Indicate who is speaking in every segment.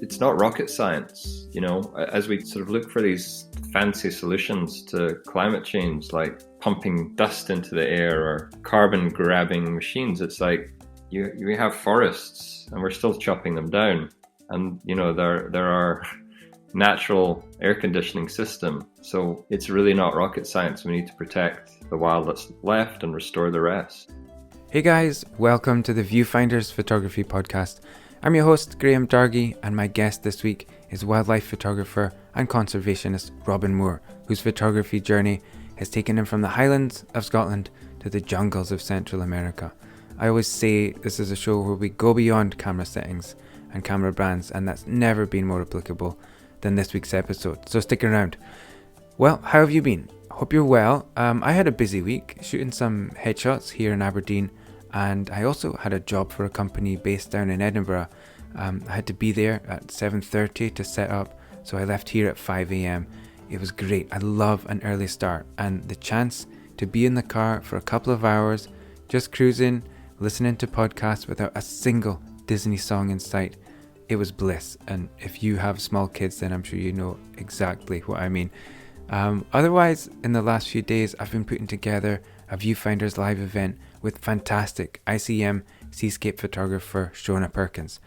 Speaker 1: It's not rocket science, as we sort of look for these fancy solutions to climate change, like pumping dust into the air or carbon grabbing machines. It's like we have forests and we're still chopping them down. And, there are natural air conditioning system. So it's really not rocket science. We need to protect the wild that's left and restore the rest.
Speaker 2: Hey guys, welcome to the Viewfinders Photography Podcast. I'm your host, Graham Dargy, and my guest this week is wildlife photographer and conservationist Robin Moore, whose photography journey has taken him from the highlands of Scotland to the jungles of Central America. I always say this is a show where we go beyond camera settings and camera brands, and that's never been more applicable than this week's episode, so stick around. Well, how have you been? Hope you're well. I had a busy week shooting some headshots here in Aberdeen, and I also had a job for a company based down in Edinburgh. I had to be there at 7:30 to set up, so I left here at 5 a.m. It was great. I love an early start, and the chance to be in the car for a couple of hours, just cruising, listening to podcasts without a single Disney song in sight. It was bliss, and if you have small kids, then I'm sure you know exactly what I mean. Otherwise, in the last few days, I've been putting together a Viewfinders live event with fantastic ICM seascape photographer Shona Perkins.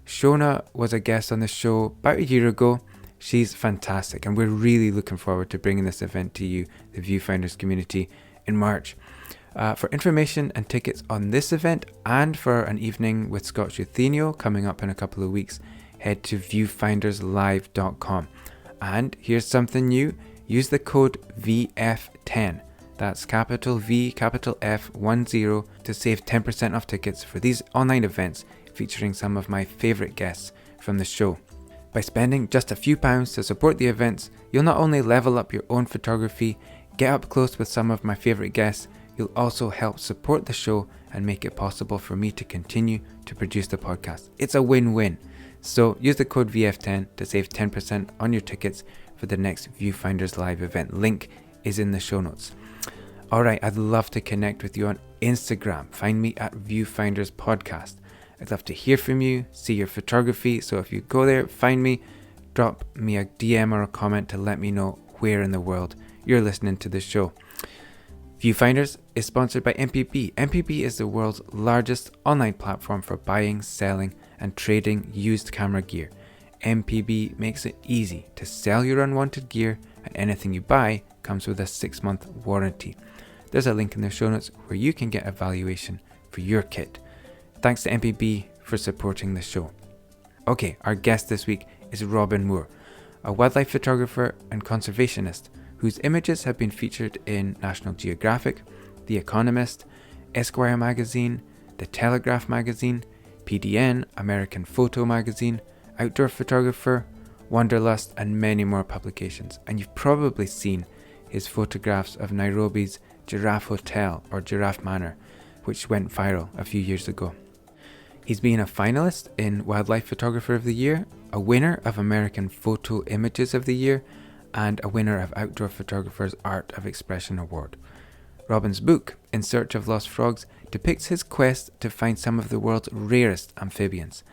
Speaker 2: Shona was a guest on the show about a year ago. She's fantastic, and we're really looking forward to bringing this event to you, the Viewfinders community, in March. For information and tickets on this event and for an evening with Scott Euthenio coming up in a couple of weeks, head to viewfinderslive.com. And here's something new. Use the code VF10, that's capital V, capital F10, to save 10% off tickets for these online events featuring some of my favourite guests from the show. By spending just a few pounds to support the events, you'll not only level up your own photography, get up close with some of my favourite guests, you'll also help support the show and make it possible for me to continue to produce the podcast. It's a win-win. So use the code VF10 to save 10% on your tickets for the next Viewfinders Live event. Link is in the show notes. Alright, I'd love to connect with you on Instagram. Find me at Viewfinders Podcast. I'd love to hear from you, see your photography. So if you go there, find me, drop me a DM or a comment to let me know where in the world you're listening to the show. Viewfinders is sponsored by MPB. MPB is the world's largest online platform for buying, selling, and trading used camera gear. MPB makes it easy to sell your unwanted gear, and anything you buy comes with a 6-month warranty. There's a link in the show notes where you can get a valuation for your kit. Thanks to MPB for supporting the show. Okay, our guest this week is Robin Moore, a wildlife photographer and conservationist whose images have been featured in National Geographic, The Economist, Esquire Magazine, the Telegraph Magazine, PDN, American Photo Magazine, Outdoor Photographer, Wanderlust, and many more publications. And you've probably seen his photographs of Nairobi's Giraffe Hotel or Giraffe Manor, which went viral a few years ago. He's been a finalist in Wildlife Photographer of the Year, a winner of American Photo Images of the Year, and a winner of Outdoor Photographer's Art of Expression Award. Robin's book, In Search of Lost Frogs, depicts his quest to find some of the world's rarest amphibians.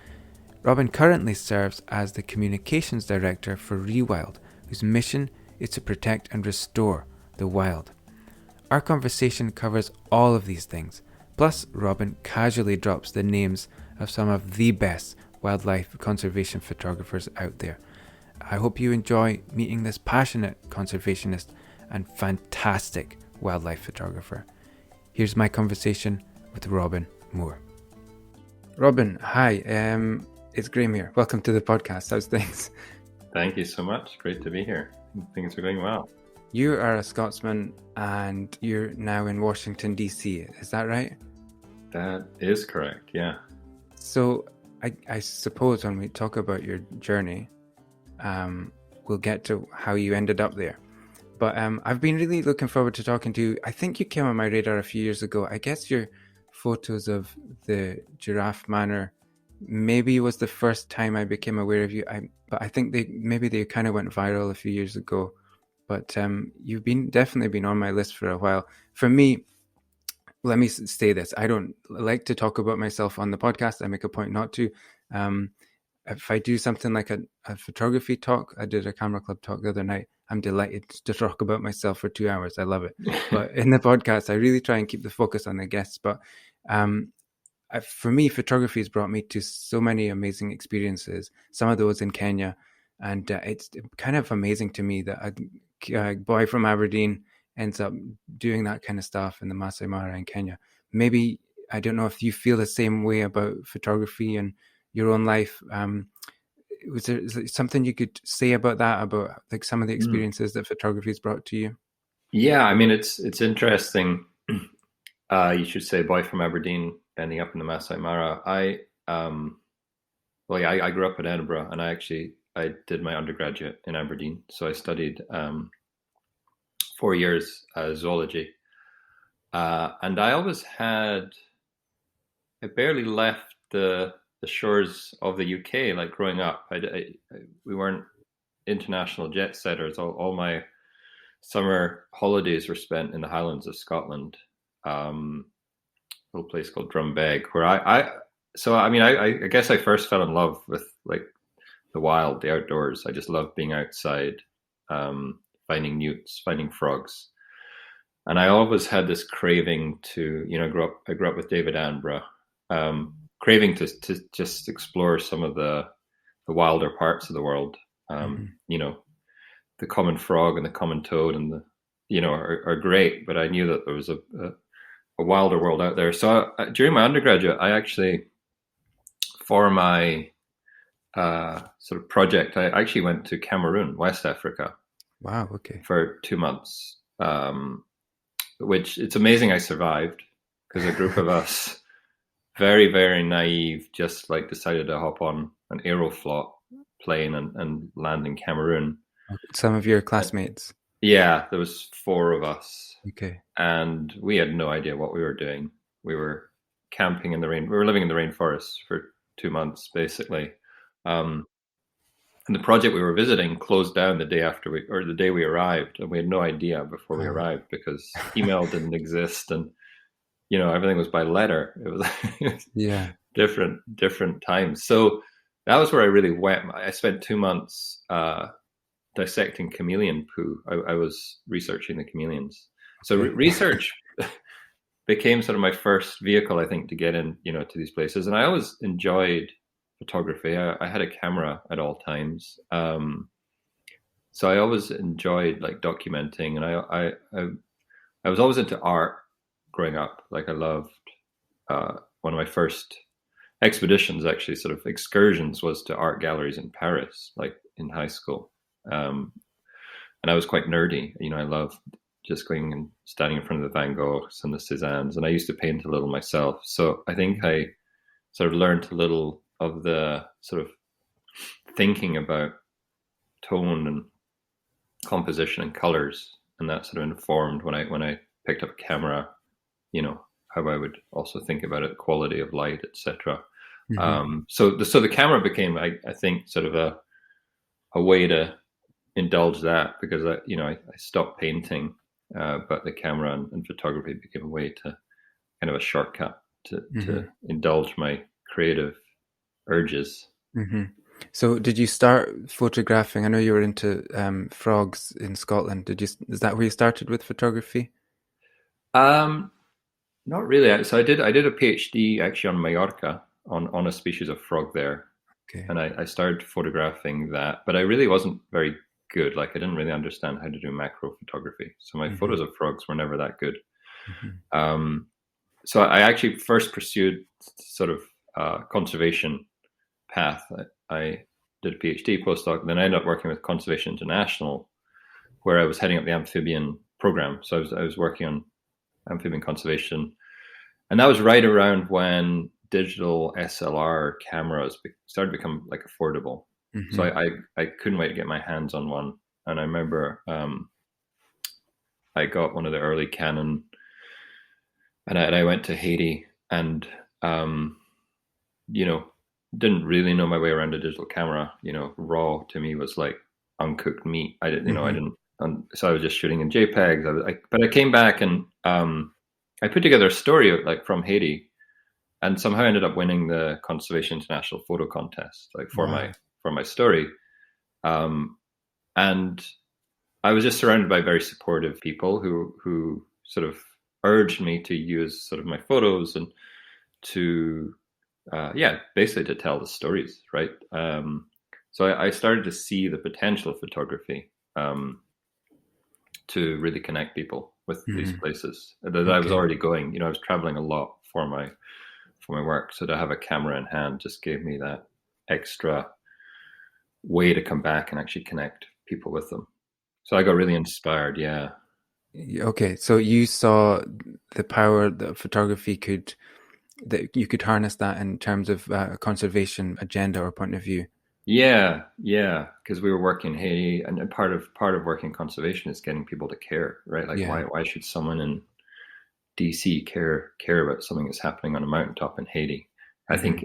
Speaker 2: Robin currently serves as the communications director for Rewild, whose mission is to protect and restore the wild. Our conversation covers all of these things, plus Robin casually drops the names of some of the best wildlife conservation photographers out there. I hope you enjoy meeting this passionate conservationist and fantastic wildlife photographer. Here's my conversation with Robin Moore. Robin, hi. It's Graham here. Welcome to the podcast. How's things?
Speaker 1: Thank you so much. Great to be here. Things are going well.
Speaker 2: You are a Scotsman and you're now in Washington, D.C. Is that right?
Speaker 1: That is correct, yeah.
Speaker 2: So I suppose when we talk about your journey, we'll get to how you ended up there. But I've been really looking forward to talking to you. I think you came on my radar a few years ago. I guess your photos of the Giraffe Manor maybe was the first time I became aware of you. But I think they kind of went viral a few years ago. But you've definitely been on my list for a while. For me, let me say this. I don't like to talk about myself on the podcast. I make a point not to. if I do something like a photography talk, I did a camera club talk the other night. I'm delighted to talk about myself for 2 hours. I love it. But in the podcast, I really try and keep the focus on the guests. But for me, photography has brought me to so many amazing experiences, some of those in Kenya. And it's kind of amazing to me that a boy from Aberdeen ends up doing that kind of stuff in the Masai Mara in Kenya. Maybe, I don't know if you feel the same way about photography and your own life. Is there something you could say about that, about like some of the experiences that photography has brought to you?
Speaker 1: Yeah, I mean, it's interesting. You should say boy from Aberdeen ending up in the Masai Mara. I grew up in Edinburgh, and I did my undergraduate in Aberdeen. So I studied 4 years zoology, and I barely left the shores of the UK. Like growing up, we weren't international jet setters. All my summer holidays were spent in the highlands of Scotland, a little place called Drumbeg, where I guess I first fell in love with like the wild, the outdoors. I just loved being outside, finding newts, finding frogs. And I always had this craving to, I grew up with David Attenborough, craving to just explore some of the wilder parts of the world. The common frog and the common toad and are great, but I knew that there was a wilder world out there. So during my undergraduate, I actually, for my sort of project, I actually went to Cameroon, West Africa.
Speaker 2: Wow. Okay.
Speaker 1: For 2 months, which it's amazing I survived, because a group of us, very, very naive, just like decided to hop on an Aeroflot plane and land in Cameroon.
Speaker 2: Some of your classmates?
Speaker 1: Yeah, there was 4 of us.
Speaker 2: Okay.
Speaker 1: And we had no idea what we were doing. We were camping in the rain. We were living in the rainforest for 2 months, basically. And the project we were visiting closed down the day we arrived, and we had no idea before we arrived, because email didn't exist, and everything was by letter. It was
Speaker 2: yeah,
Speaker 1: different times. So that was where I really went. I spent 2 months dissecting chameleon poo. I was researching the chameleons. So research became sort of my first vehicle, I think, to get in, to these places. And I always enjoyed photography. I had a camera at all times. So I always enjoyed like documenting, and I was always into art growing up. Like I loved, one of my first expeditions, actually sort of excursions, was to art galleries in Paris, like in high school. And I was quite nerdy. I loved just going and standing in front of the Van Goghs and the Cézannes, and I used to paint a little myself. So I think I sort of learned a little of the sort of thinking about tone and composition and colors, and that sort of informed when I picked up a camera, how I would also think about it, the quality of light, etc. So the camera became, I think, sort of a way to indulge that, because I stopped painting, but the camera and photography became a way to kind of a shortcut to indulge my creative urges.
Speaker 2: So did you start photographing? I know you were into frogs in Scotland. Is that where you started with photography?
Speaker 1: Not really. So I did a PhD actually on Mallorca on a species of frog there. Okay. And I started photographing that, but I really wasn't very good. Like I didn't really understand how to do macro photography. So my photos of frogs were never that good. So I actually first pursued sort of conservation path. I did a PhD postdoc, and then I ended up working with Conservation International, where I was heading up the amphibian program. So I was working on amphibian conservation, and that was right around when digital SLR cameras started to become like affordable. So I couldn't wait to get my hands on one, and I remember I got one of the early Canon, and I went to Haiti, and didn't really know my way around a digital camera. RAW to me was like uncooked meat. I didn't. So I was just shooting in JPEGs. But I came back, and I put together a story like from Haiti, and somehow ended up winning the Conservation International photo contest, like for
Speaker 2: Wow.
Speaker 1: my story. And I was just surrounded by very supportive people who sort of urged me to use sort of my photos and to basically to tell the stories, right? So I started to see the potential of photography to really connect people with these places that I was
Speaker 2: Okay.
Speaker 1: already going. You know, I was traveling a lot for my work, so to have a camera in hand just gave me that extra way to come back and actually connect people with them. So I got really inspired. Yeah.
Speaker 2: Okay. So you saw the power that photography could, that you could harness that in terms of a conservation agenda or point of view.
Speaker 1: Yeah, yeah, because we were working in Haiti, and part of working conservation is getting people to care, right? Like,
Speaker 2: Yeah.
Speaker 1: why should someone in DC care about something that's happening on a mountaintop in Haiti? I
Speaker 2: Hmm.
Speaker 1: think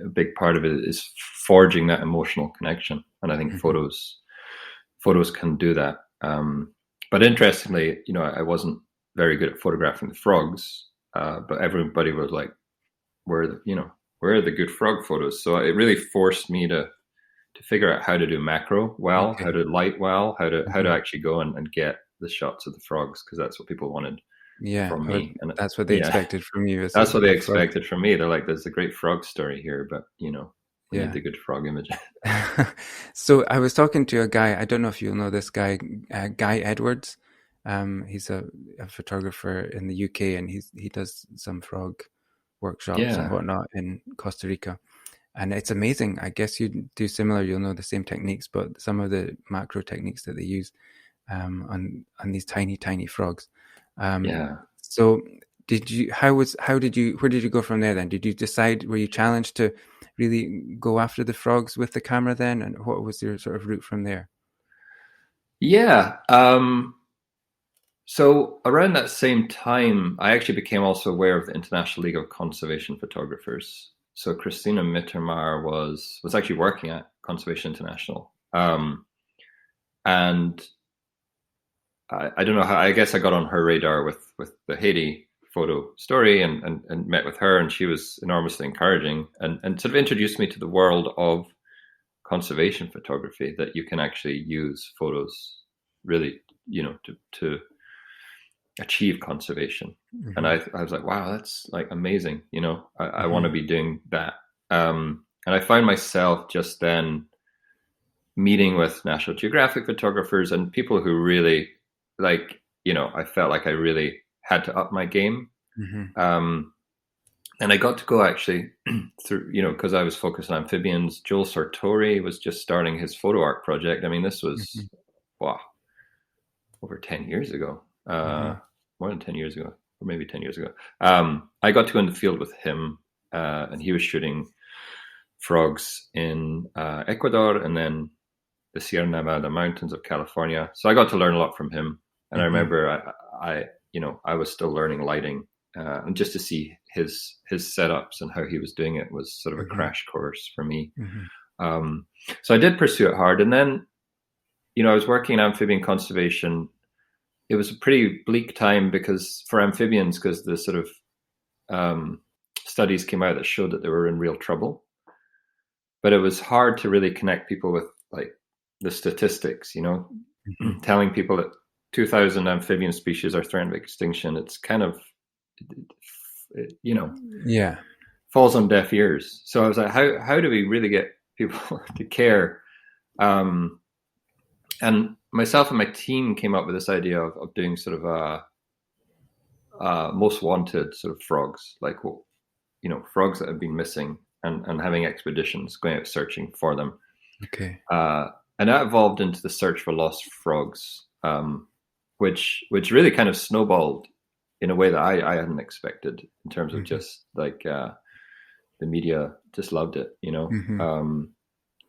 Speaker 1: a big part of it is forging that emotional connection, and I think
Speaker 2: Hmm.
Speaker 1: photos can do that. But interestingly, you know, I wasn't very good at photographing the frogs, but everybody was like, where are the good frog photos? So it really forced me to figure out how to do macro well, how
Speaker 2: Okay.
Speaker 1: to light well, how to
Speaker 2: Hmm.
Speaker 1: actually go and get the shots of the frogs, because that's what people wanted
Speaker 2: Yeah.
Speaker 1: from
Speaker 2: Or
Speaker 1: me. And
Speaker 2: that's what they
Speaker 1: yeah,
Speaker 2: expected from you as
Speaker 1: that's what they
Speaker 2: the frog.
Speaker 1: expected from me. They're like, there's a great frog story here, but we need
Speaker 2: Yeah.
Speaker 1: the good frog image.
Speaker 2: So I was talking to a guy, I don't know if you'll know this guy, Guy Edwards. He's a photographer in the UK, and he does some frog workshops and
Speaker 1: Yeah,
Speaker 2: whatnot in Costa Rica. And it's amazing. I guess you do similar, you'll know the same techniques, but some of the macro techniques that they use on these tiny, tiny frogs.
Speaker 1: yeah.
Speaker 2: So where did you go from there then? Did you decide, were you challenged to really go after the frogs with the camera then? And what was your sort of route from there?
Speaker 1: Yeah. So around that same time, I actually became also aware of the International League of Conservation Photographers. So Christina Mittermeier was actually working at Conservation International, and I don't know how. I guess I got on her radar with the Haiti photo story, and met with her, and she was enormously encouraging, and sort of introduced me to the world of conservation photography, that you can actually use photos really, to achieve conservation. And
Speaker 2: Hmm.
Speaker 1: I was like, wow, that's like amazing. I want to
Speaker 2: Hmm.
Speaker 1: be doing that. And I found myself just then meeting with National Geographic photographers and people who really, like, I felt like I really had to up my game.
Speaker 2: Hmm.
Speaker 1: Um, and I got to go actually through, because I was focused on amphibians. Joel Sartori was just starting his photo art project. I mean, this was,
Speaker 2: Hmm.
Speaker 1: wow, over 10 years ago,
Speaker 2: Hmm.
Speaker 1: more than 10 years ago, or maybe 10 years ago. I got to go in the field with him, and he was shooting frogs in Ecuador and then the Sierra Nevada mountains of California. So I got to learn a lot from him. And I
Speaker 2: Hmm.
Speaker 1: remember I was still learning lighting, and just to see his setups and how he was doing it was sort of a
Speaker 2: Hmm.
Speaker 1: crash course for me.
Speaker 2: Hmm.
Speaker 1: Um, so I did pursue it hard. And then, I was working in amphibian conservation. It was a pretty bleak time because for amphibians, because the sort of studies came out that showed that they were in real trouble. But it was hard to really connect people with like the statistics,
Speaker 2: Hmm.
Speaker 1: telling people that 2,000 amphibian species are threatened with extinction. It's kind of, you know,
Speaker 2: Yeah.
Speaker 1: falls on deaf ears. So I was like, how do we really get people to care? Um, and myself and my team came up with this idea of doing sort of most wanted sort of frogs, like, frogs that have been missing, and having expeditions going out searching for them.
Speaker 2: Okay.
Speaker 1: Uh, and that evolved into the search for lost frogs, which really kind of snowballed in a way that I hadn't expected, in terms of
Speaker 2: Hmm.
Speaker 1: just like the media just loved it.
Speaker 2: Hmm.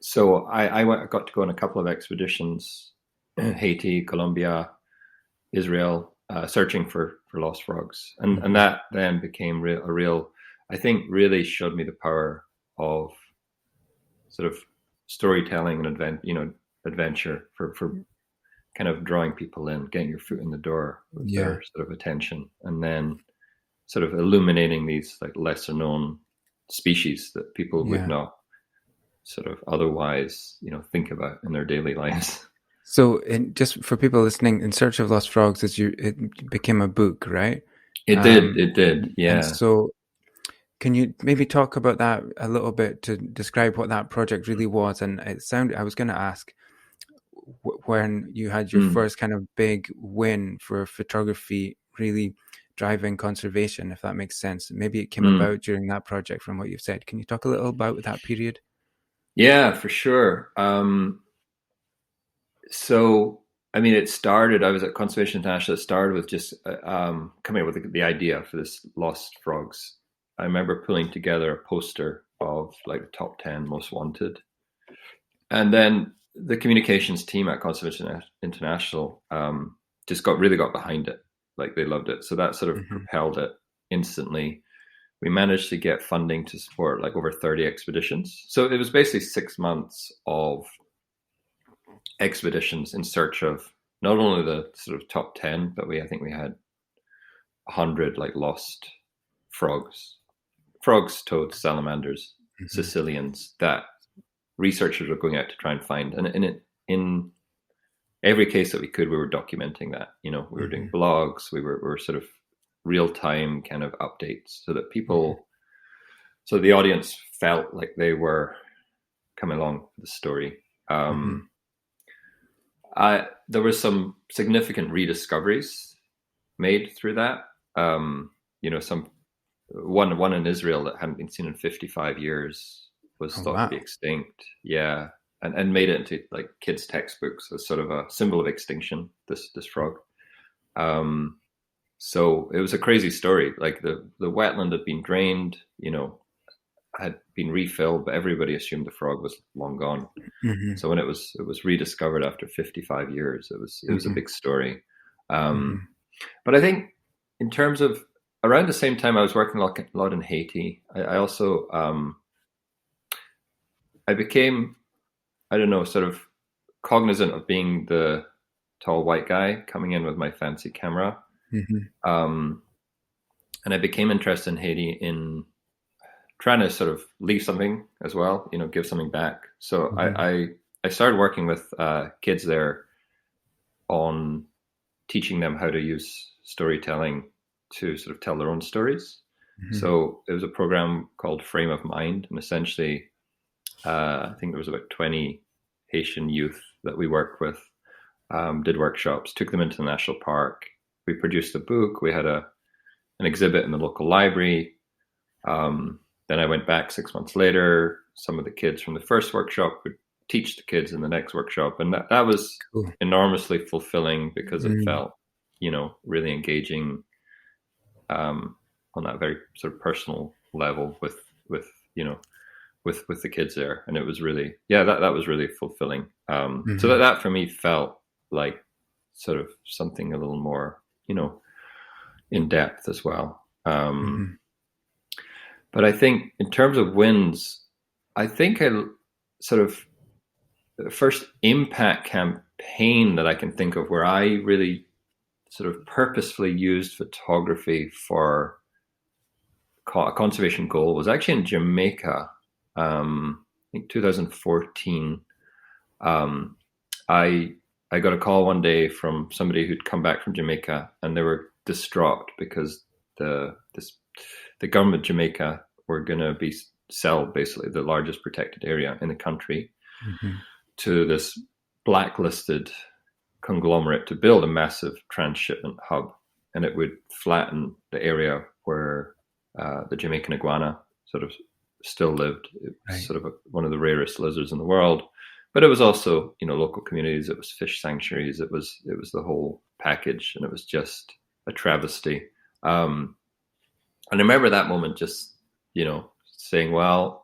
Speaker 1: So I got to go on a couple of expeditions, Haiti, Colombia, Israel, searching for lost frogs, and
Speaker 2: Hmm.
Speaker 1: that then became a real, I think, really showed me the power of sort of storytelling and adventure for kind of drawing people in, getting your foot in the door with
Speaker 2: Yeah.
Speaker 1: their sort of attention, and then sort of illuminating these like lesser known species that people would
Speaker 2: Yeah.
Speaker 1: not sort of otherwise, think about in their daily lives.
Speaker 2: So, just for people listening, In Search of Lost Frogs, it became a book, right?
Speaker 1: It did,
Speaker 2: And
Speaker 1: yeah.
Speaker 2: so, can you maybe talk about that a little bit to describe what that project really was? And I was going to ask when you had your
Speaker 1: Mm,
Speaker 2: first kind of big win for photography, really driving conservation, if that makes sense. Maybe it came
Speaker 1: mm.
Speaker 2: about during that project, from what you've said. Can you talk a little about that period?
Speaker 1: Yeah, for sure. So, I mean, I was at Conservation International. It started with just coming up with the idea for this Lost Frogs. I remember pulling together a poster of like the top 10 most wanted. And then the communications team at Conservation International just really got behind it. Like they loved it. So that sort of
Speaker 2: Mm-hmm.
Speaker 1: propelled it instantly. We managed to get funding to support like over 30 expeditions. So it was basically 6 months of expeditions in search of not only the sort of top 10, but I think we had 100 like lost frogs, toads, salamanders,
Speaker 2: Mm-hmm.
Speaker 1: Sicilians that researchers were going out to try and find. And in every case that we could, we were documenting that. We were doing
Speaker 2: Mm-hmm.
Speaker 1: blogs, we were sort of real time kind of updates so that
Speaker 2: Mm-hmm.
Speaker 1: so the audience felt like they were coming along with the story.
Speaker 2: Mm-hmm.
Speaker 1: There were some significant rediscoveries made through that. Some one in Israel that hadn't been seen in 55 years was
Speaker 2: Oh,
Speaker 1: thought to be
Speaker 2: wow.
Speaker 1: extinct. Yeah, and made it into like kids' textbooks as sort of a symbol of extinction. This frog. So it was a crazy story. Like the wetland had been drained. Had been refilled, but everybody assumed the frog was long gone.
Speaker 2: Mm-hmm.
Speaker 1: So when it was rediscovered after 55 years, it was a
Speaker 2: Mm-hmm.
Speaker 1: big story.
Speaker 2: Mm-hmm.
Speaker 1: But I think in terms of around the same time I was working a lot in Haiti, I also I became, I don't know, sort of cognizant of being the tall white guy coming in with my fancy camera.
Speaker 2: Mm-hmm.
Speaker 1: Um, and I became interested in Haiti in trying to sort of leave something as well, give something back. So
Speaker 2: Mm-hmm.
Speaker 1: I started working with kids there on teaching them how to use storytelling to sort of tell their own stories.
Speaker 2: Mm-hmm.
Speaker 1: So it was a program called Frame of Mind, and essentially, I think there was about 20 Haitian youth that we worked with, did workshops, took them into the national park. We produced a book. We had an exhibit in the local library. Then I went back 6 months later. Some of the kids from the first workshop would teach the kids in the next workshop. And that was
Speaker 2: Cool.
Speaker 1: enormously fulfilling because it
Speaker 2: Mm-hmm.
Speaker 1: felt, really engaging on that very sort of personal level with the kids there. And it was really, yeah, that was really fulfilling. So
Speaker 2: Mm-hmm.
Speaker 1: that for me felt like sort of something a little more, in depth as well.
Speaker 2: Mm-hmm.
Speaker 1: But I think in terms of wins, I think I sort of the first impact campaign that I can think of where I really sort of purposefully used photography for a conservation goal was actually in Jamaica. I think 2014. Um, I got a call one day from somebody who'd come back from Jamaica, and they were distraught because the government of Jamaica were going to sell basically the largest protected area in the country
Speaker 2: Mm-hmm.
Speaker 1: to this blacklisted conglomerate to build a massive transshipment hub, and it would flatten the area where the Jamaican iguana sort of still lived. It was
Speaker 2: Right.
Speaker 1: sort of one of the rarest lizards in the world, but it was also local communities. It was fish sanctuaries. It was the whole package, and it was just a travesty. And I remember that moment, just saying, well,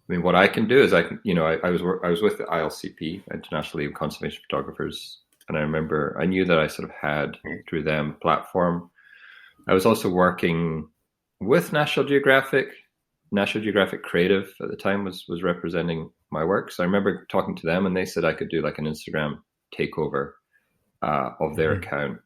Speaker 1: I mean, what I can do is I can, I was with the ILCP, International League of Conservation Photographers, and I remember I knew that I sort of had through them platform. I was also working with National Geographic. National Geographic Creative at the time was representing my work, so I remember talking to them, and they said I could do like an Instagram takeover of their
Speaker 2: Mm-hmm.
Speaker 1: account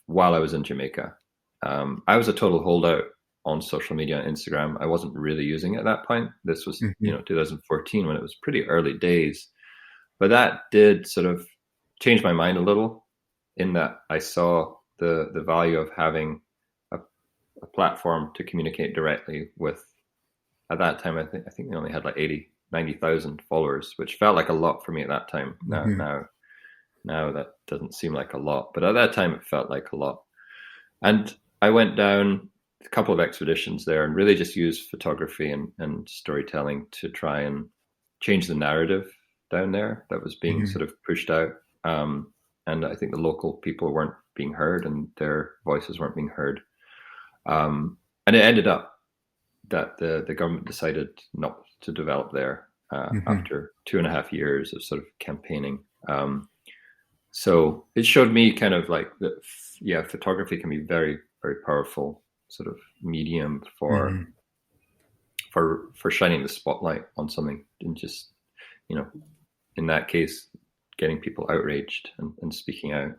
Speaker 1: while I was in Jamaica. I was a total holdout on social media and Instagram. I wasn't really using it at that point. This was,
Speaker 2: Mm-hmm.
Speaker 1: 2014 when it was pretty early days. But that did sort of change my mind a little in that I saw the value of having a platform to communicate directly with. At that time, I think they only had like 90,000 followers, which felt like a lot for me at that time.
Speaker 2: Mm-hmm.
Speaker 1: Now that doesn't seem like a lot, but at that time it felt like a lot. And I went down a couple of expeditions there and really just used photography and storytelling to try and change the narrative down there that was being
Speaker 2: Mm-hmm.
Speaker 1: sort of pushed out. And I think the local people weren't being heard and their voices weren't being heard. And it ended up that the government decided not to develop there
Speaker 2: Mm-hmm.
Speaker 1: after 2.5 years of sort of campaigning. So it showed me kind of like that, yeah, photography can be very, very powerful sort of medium
Speaker 2: Mm-hmm.
Speaker 1: for shining the spotlight on something, and just, in that case, getting people outraged and speaking out.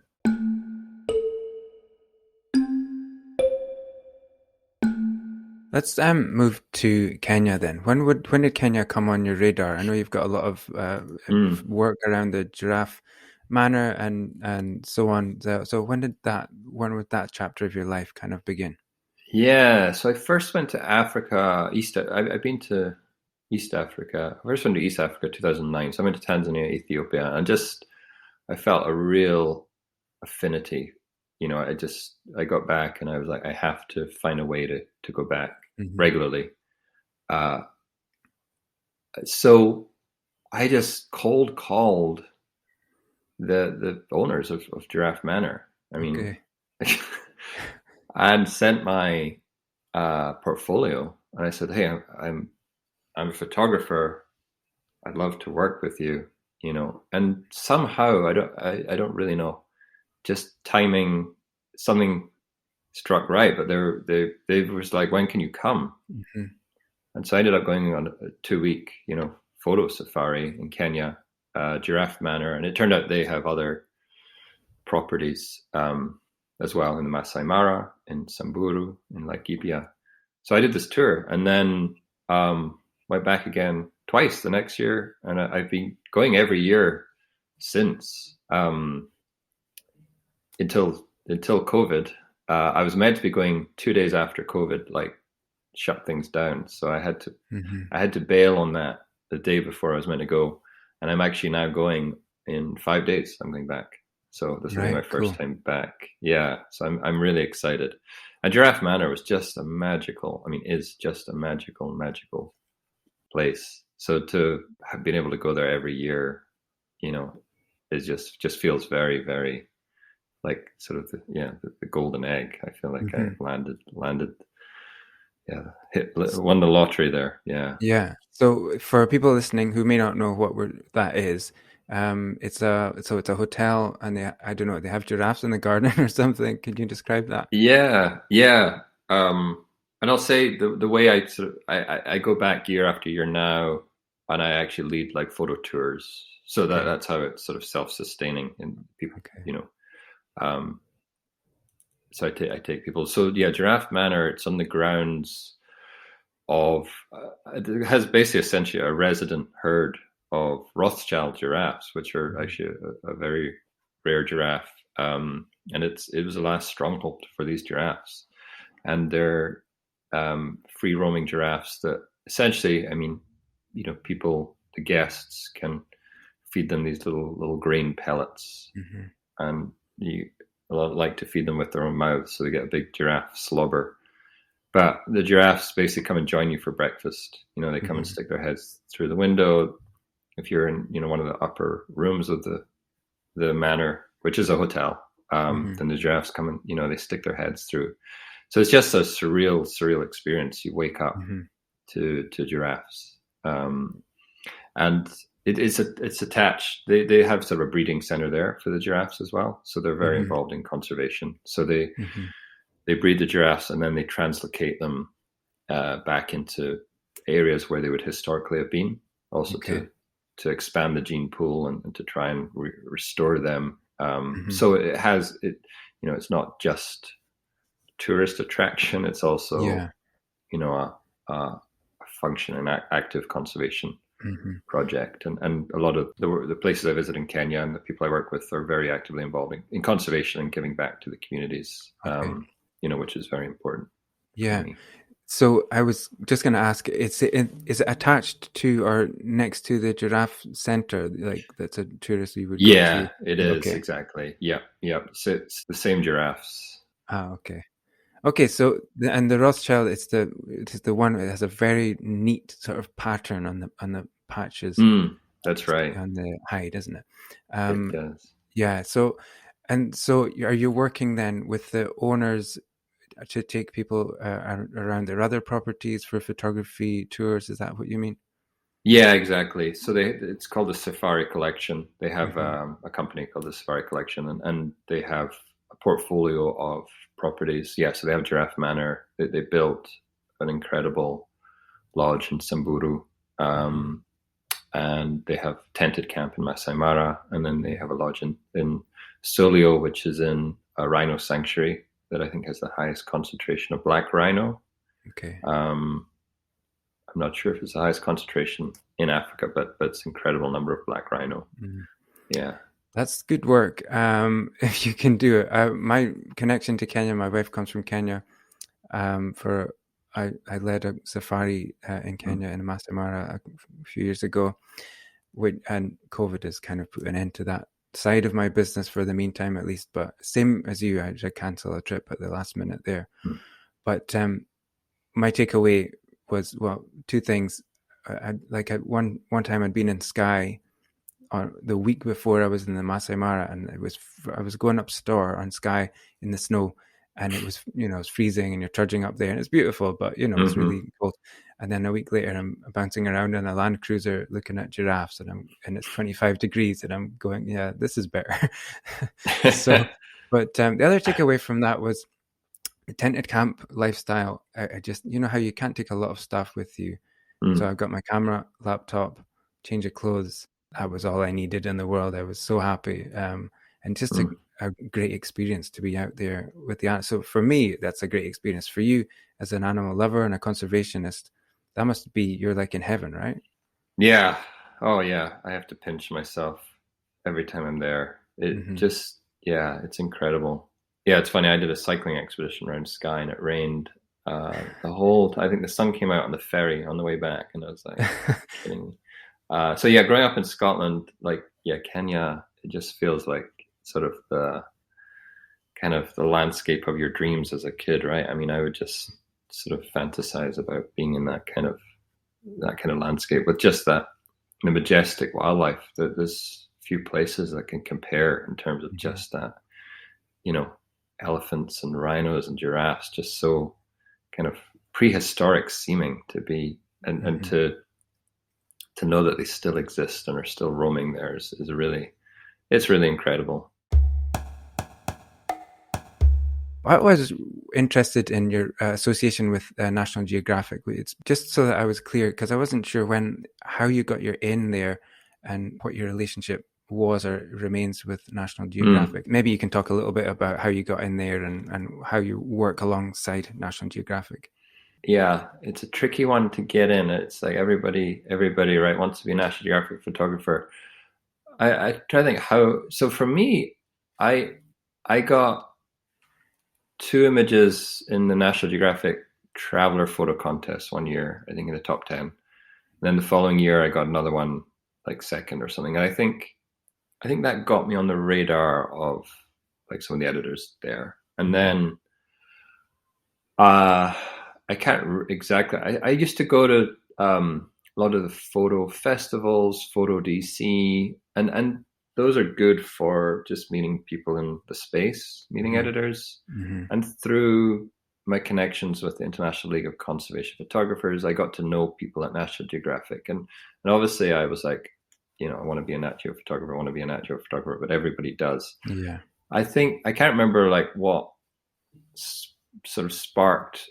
Speaker 2: Let's move to Kenya then. When did Kenya come on your radar? I know you've got a lot of
Speaker 1: Mm.
Speaker 2: work around the Giraffe Manor and so on. So when would that chapter of your life kind of begin?
Speaker 1: Yeah, so I first went to Africa, I've been to East Africa. I first went to East Africa 2009. So I went to Tanzania, Ethiopia, and I felt a real affinity. I got back and I was like, I have to find a way to go back
Speaker 2: Mm-hmm.
Speaker 1: regularly. Uh, so I just cold called the owners of Giraffe Manor. I mean,
Speaker 2: Okay.
Speaker 1: and sent my portfolio, and I said, "Hey, I'm a photographer. I'd love to work with you." And somehow I don't really know, just timing, something struck right. But they was like, "When can you come?"
Speaker 2: Mm-hmm.
Speaker 1: And so I ended up going on a 2-week, photo safari in Kenya, Giraffe Manor, and it turned out they have other properties as well in the Masai Mara, in Samburu, in Laikipia. So I did this tour and then went back again twice the next year, and I've been going every year since, until COVID. I was meant to be going 2 days after COVID, like, shut things down. So
Speaker 2: Mm-hmm.
Speaker 1: I had to bail on that the day before I was meant to go, and I'm actually now going in 5 days. I'm going back. So this will be my
Speaker 2: Right.
Speaker 1: first
Speaker 2: Cool.
Speaker 1: time back. Yeah. So I'm really excited. And Giraffe Manor was just is just a magical place. So to have been able to go there every year, is just feels very, very like sort of the golden egg. I feel like I
Speaker 2: Mm-hmm.
Speaker 1: landed, won the lottery there. Yeah.
Speaker 2: Yeah. So for people listening who may not know that is, it's a hotel, and I don't know, they have giraffes in the garden or something. Can you describe that?
Speaker 1: Yeah, yeah. And I'll say the way I sort of I go back year after year now, and I actually lead like photo tours. So
Speaker 2: Okay.
Speaker 1: that's how it's sort of self-sustaining, and people,
Speaker 2: Okay.
Speaker 1: um, so I take people. So yeah, Giraffe Manor. It's on the grounds of it has basically essentially a resident herd of Rothschild giraffes, which are
Speaker 2: Mhm.
Speaker 1: actually a very rare giraffe. And it was the last stronghold for these giraffes, and they're free roaming giraffes that essentially, people, the guests, can feed them these little grain pellets,
Speaker 2: Mhm.
Speaker 1: and you like to feed them with their own mouths, so they get a big giraffe slobber. But the giraffes basically come and join you for breakfast. They come and
Speaker 2: Mhm.
Speaker 1: stick their heads through the window. If you're in, one of the upper rooms of the manor, which is a hotel,
Speaker 2: Mhm.
Speaker 1: then the giraffes come and, they stick their heads through. So it's just a surreal experience. You wake up
Speaker 2: Mhm.
Speaker 1: to giraffes, and it's attached. They have sort of a breeding center there for the giraffes as well. So they're very
Speaker 2: Mhm.
Speaker 1: involved in conservation. So they
Speaker 2: Mhm.
Speaker 1: they breed the giraffes and then they translocate them back into areas where they would historically have been, also
Speaker 2: Okay.
Speaker 1: to expand the gene pool and to try and restore them.
Speaker 2: Mhm.
Speaker 1: So it's not just tourist attraction. It's also,
Speaker 2: Yeah.
Speaker 1: a function and active conservation
Speaker 2: Hmm.
Speaker 1: project. And a lot of the places I visit in Kenya and the people I work with are very actively involved in conservation and giving back to the communities,
Speaker 2: Okay.
Speaker 1: which is very important for
Speaker 2: Yeah.
Speaker 1: me.
Speaker 2: So I was just going to ask, is it attached to or next to the giraffe center? Like that's a tourist you would go to?
Speaker 1: Yeah, it is,
Speaker 2: Okay.
Speaker 1: exactly. Yep, yep. So it's the same giraffes.
Speaker 2: Ah, okay. Okay. So and the Rothschild, it is the one that has a very neat sort of pattern on the patches
Speaker 1: That's right.
Speaker 2: on the hide, isn't it?
Speaker 1: It
Speaker 2: Um,
Speaker 1: does.
Speaker 2: yeah. So are you working then with the owners to take people around their other properties for photography tours? Is that what you mean?
Speaker 1: Yeah, exactly. So it's called the Safari Collection. They have
Speaker 2: Hmm.
Speaker 1: a company called the Safari Collection, and they have a portfolio of properties. Yeah, so they have Giraffe Manor. They built an incredible lodge in Samburu,
Speaker 2: Hmm.
Speaker 1: um, and they have tented camp in Masai Mara, and then they have a lodge in Solio, which is in a rhino sanctuary that I think has the highest concentration of black rhino.
Speaker 2: Okay.
Speaker 1: Um, I'm not sure if it's the highest concentration in Africa, but it's an incredible number of black rhino.
Speaker 2: Mm.
Speaker 1: Yeah.
Speaker 2: That's good work. If you can do it. My connection to Kenya, my wife comes from Kenya. For I led a safari in
Speaker 1: Mm.
Speaker 2: Kenya in Masai Mara a few years ago, and COVID has kind of put an end to that side of my business for the meantime, at least. But same as you, I had to cancel a trip at the last minute there.
Speaker 1: Mm.
Speaker 2: But my takeaway was, well, two things. At one time I'd been in Skye on the week before I was in the Masai Mara, and I was going up store on Skye in the snow, and it was it was freezing, and you're trudging up there, and it's beautiful, but it's
Speaker 1: Mm-hmm.
Speaker 2: really cold. And then a week later, I'm bouncing around in a Land Cruiser looking at giraffes, and it's 25 degrees, and I'm going, yeah, this is better. So, but the other takeaway from that was the tented camp lifestyle. I just how you can't take a lot of stuff with you, so
Speaker 1: Mm.
Speaker 2: I've got my camera, laptop, change of clothes. That was all I needed in the world. I was so happy, and just
Speaker 1: Mm.
Speaker 2: a great experience to be out there with the animals. So for me, that's a great experience. For you, as an animal lover and a conservationist, that must be you're like in heaven, right?
Speaker 1: Yeah. Oh, yeah. I have to pinch myself every time I'm there. It
Speaker 2: Hmm.
Speaker 1: just, yeah, it's incredible. Yeah, it's funny. I did a cycling expedition around Skye and it rained the whole time. I think the sun came out on the ferry on the way back, and I was like, kidding me. So yeah, growing up in Scotland, like, yeah, Kenya, it just feels like sort of the kind of the landscape of your dreams as a kid, right? I mean, I would just sort of fantasize about being in that kind of landscape with just that majestic wildlife. There's few places that can compare in terms of
Speaker 2: Hmm.
Speaker 1: just that, you know, elephants and rhinos and giraffes, just so kind of prehistoric seeming to be, and
Speaker 2: Hmm.
Speaker 1: to know that they still exist and are still roaming there is really, it's really incredible.
Speaker 2: I was interested in your association with National Geographic. It's just so that I was clear, because I wasn't sure how you got your in there and what your relationship was or remains with National
Speaker 1: Mm.
Speaker 2: Geographic. Maybe you can talk a little bit about how you got in there and how you work alongside National Geographic.
Speaker 1: Yeah, it's a tricky one to get in. It's like everybody, right, wants to be a National Geographic photographer. I try to think how. So for me, I I got two images in the National Geographic Traveler Photo Contest one year, I think in the top 10. And then the following year, I got another one, like second or something. And I think that got me on the radar of like some of the editors there. And
Speaker 2: Mm-hmm.
Speaker 1: then uh, I can't exactly. I used to go to a lot of the photo festivals, Photo DC, and those are good for just meeting people in the space, meeting
Speaker 2: Mm-hmm.
Speaker 1: editors,
Speaker 2: Mm-hmm.
Speaker 1: and through my connections with the International League of Conservation Photographers, I got to know people at National Geographic, and obviously I was like, I want to be a Nat Geo photographer, I want to be a Nat Geo photographer, but everybody does.
Speaker 2: Yeah.
Speaker 1: I think I can't remember like what sort of sparked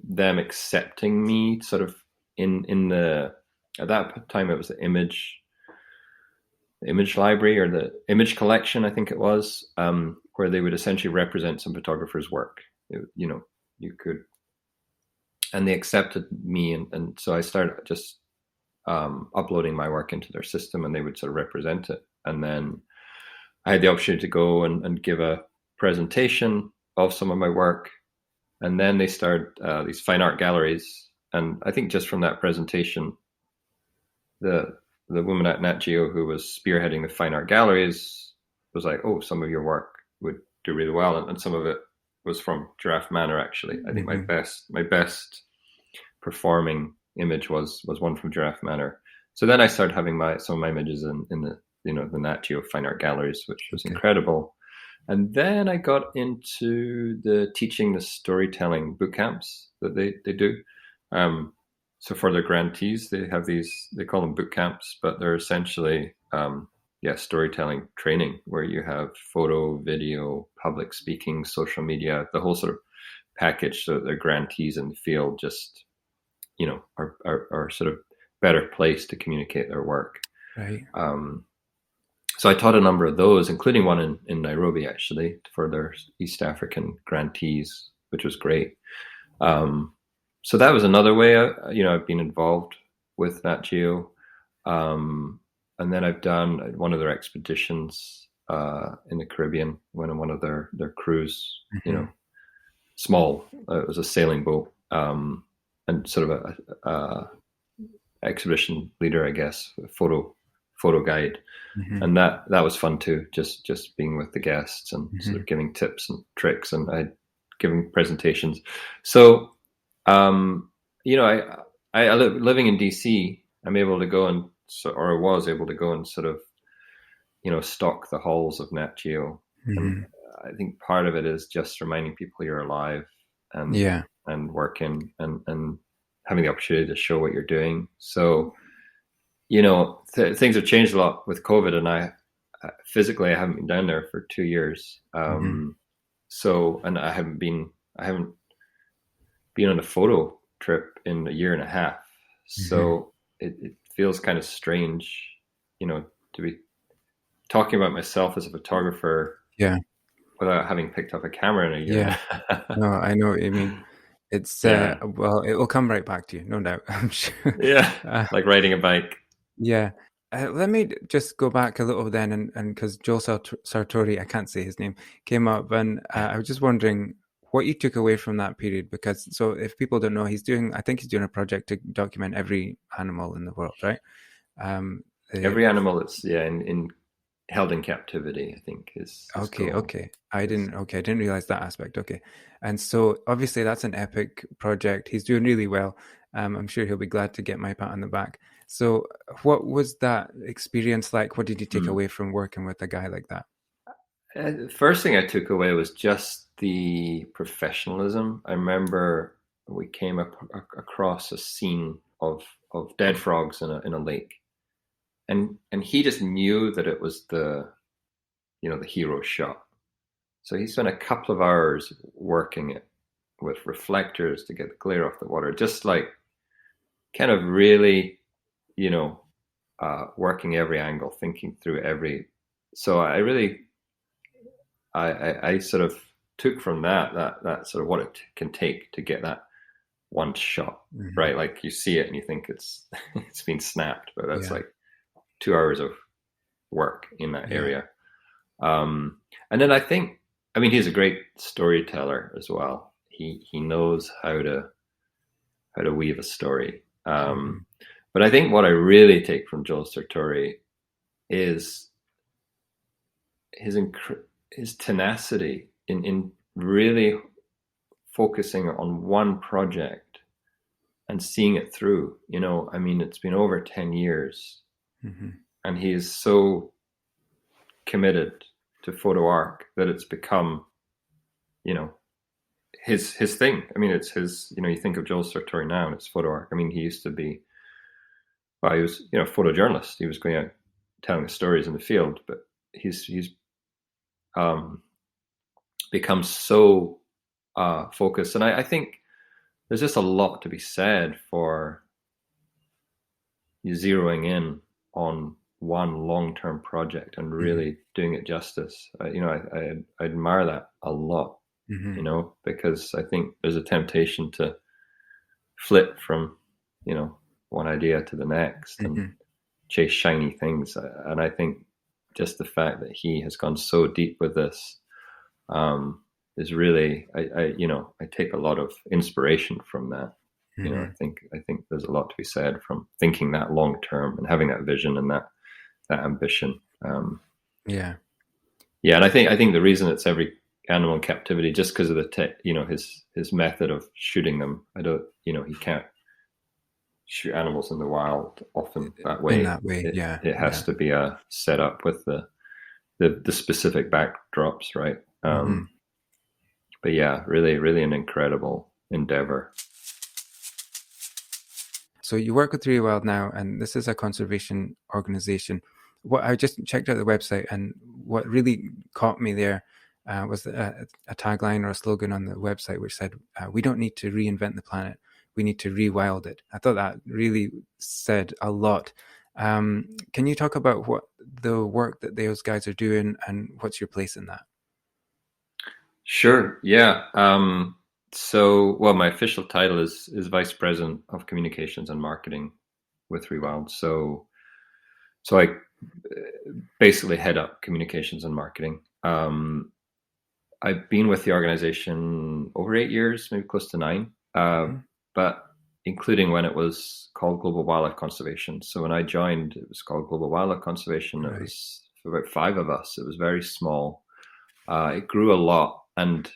Speaker 1: them accepting me sort of in the at that time it was the image library or the image collection, I think it was, where they would essentially represent some photographers' work. You could, and they accepted me, and so I started just uploading my work into their system, and they would sort of represent it. And then I had the opportunity to go and give a presentation of some of my work. And then they started these fine art galleries. And I think just from that presentation, the woman at Nat Geo who was spearheading the fine art galleries was like, "Oh, some of your work would do really well," and some of it was from Giraffe Manor. Actually, I think my best performing image was one from Giraffe Manor. So then I started having some of my images in the the Nat Geo fine art galleries, which was incredible. And then I got into the teaching the storytelling boot camps that they do. So for their grantees, they have these, they call them boot camps, but they're essentially, storytelling training where you have photo, video, public speaking, social media, the whole sort of package, so that their grantees in the field just, are sort of better placed to communicate their work.
Speaker 2: Right.
Speaker 1: So I taught a number of those, including one in Nairobi, actually, for their East African grantees, which was great. So that was another way, I've been involved with Nat Geo. And then I've done one of their expeditions in the Caribbean, went on one of their cruise, small, it was a sailing boat, and sort of a exhibition leader, I guess, a photo guide. And that was fun too, just being with the guests and sort of giving tips and tricks, and I'd given presentations. So, living in DC, I'm able to go and, or I was able to go and sort of, stalk the halls of Nat Geo. And I think part of it is just reminding people you're alive and working and having the opportunity to show what you're doing. So, things have changed a lot with COVID, and I physically I haven't been down there for 2 years. So, and I haven't been on a photo trip in a year and a half. So it feels kind of strange, to be talking about myself as a photographer without having picked up a camera in a year.
Speaker 2: No, I know what you mean. It's well, it will come right back to you, no doubt, I'm sure.
Speaker 1: Like riding a bike.
Speaker 2: Let me just go back a little then, and because Joel Sartori, I can't say his name, came up, and I was just wondering what you took away from that period, because so if people don't know, I think he's doing a project to document every animal in the world, right?
Speaker 1: Every animal that's held in captivity, I think is
Speaker 2: okay. I didn't realize that aspect. Okay, and so obviously that's an epic project. He's doing really well. I'm sure he'll be glad to get my pat on the back. So what was that experience like? What did you take away from working with a guy like that?
Speaker 1: The first thing I took away was just the professionalism. I remember we came across a scene of dead frogs in a lake, and he just knew that it was the hero shot. So he spent a couple of hours working it with reflectors to get the glare off the water, just like kind of really, working every angle, thinking through every. So I really, I sort of took from that sort of what it can take to get that one shot, right? Like you see it and you think it's been snapped, but that's like 2 hours of work in that area. And then I think, he's a great storyteller as well. He knows how to weave a story. But I think what I really take from Joel Sartori is his tenacity in really focusing on one project and seeing it through. It's been over 10 years, and he is so committed to photo art that it's become, his thing. It's his, you think of Joel Sartori now and it's photo art. He used to be, he was, a photojournalist. He was going out telling the stories in the field, but he's become so focused. And I think there's just a lot to be said for you zeroing in on one long-term project and really doing it justice. I admire that a lot.
Speaker 2: Mm-hmm.
Speaker 1: because I think there's a temptation to flip from, one idea to the next and
Speaker 2: Mm-hmm.
Speaker 1: chase shiny things. And I think just the fact that he has gone so deep with this is really, I take a lot of inspiration from that.
Speaker 2: Mm-hmm.
Speaker 1: I think there's a lot to be said from thinking that long term and having that vision and that ambition.
Speaker 2: Yeah.
Speaker 1: Yeah, and I think the reason it's every animal in captivity just because of his method of shooting them. I don't, he can't shoot animals in the wild often that
Speaker 2: In
Speaker 1: way.
Speaker 2: that way, yeah,
Speaker 1: It has
Speaker 2: yeah.
Speaker 1: to be a setup with the specific backdrops, right?
Speaker 2: Mm-hmm.
Speaker 1: But yeah, really, really an incredible endeavor.
Speaker 2: So you work with Rewild now, and this is a conservation organization. What I just checked out the website, and what really caught me there was a tagline or a slogan on the website which said, "We don't need to reinvent the planet; we need to rewild it." I thought that really said a lot. Can you talk about what the work that those guys are doing, and what's your place in that?
Speaker 1: Sure. Yeah. Well, my official title is Vice President of Communications and Marketing with Rewild. So I basically head up communications and marketing. I've been with the organization over 8 years, maybe close to 9,
Speaker 2: Mm-hmm.
Speaker 1: but including when it was called Global Wildlife Conservation. So when I joined, it was called Global Wildlife Conservation. It
Speaker 2: Right.
Speaker 1: was about 5 of us. It was very small. It grew a lot, and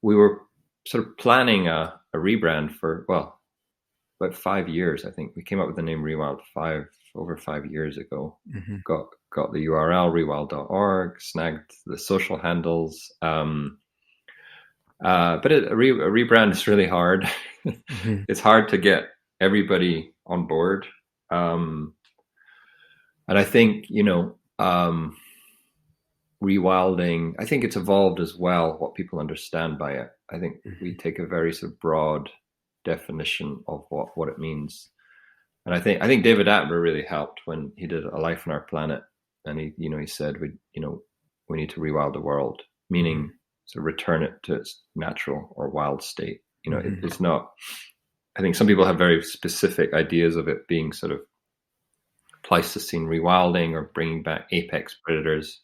Speaker 1: we were sort of planning a rebrand for, well, about 5 years. I think we came up with the name Rewild over 5 years ago.
Speaker 2: Mm-hmm.
Speaker 1: Got the URL rewild.org, snagged the social handles. But a rebrand is really hard.
Speaker 2: Mm-hmm.
Speaker 1: It's hard to get everybody on board. And I think, rewilding, I think it's evolved as well, what people understand by it. I think we take a very sort of broad definition of what it means. And I think David Attenborough really helped when he did A Life on Our Planet. And he said, we need to rewild the world, meaning to return it to its natural or wild state. It's not, I think some people have very specific ideas of it being sort of Pleistocene rewilding or bringing back apex predators.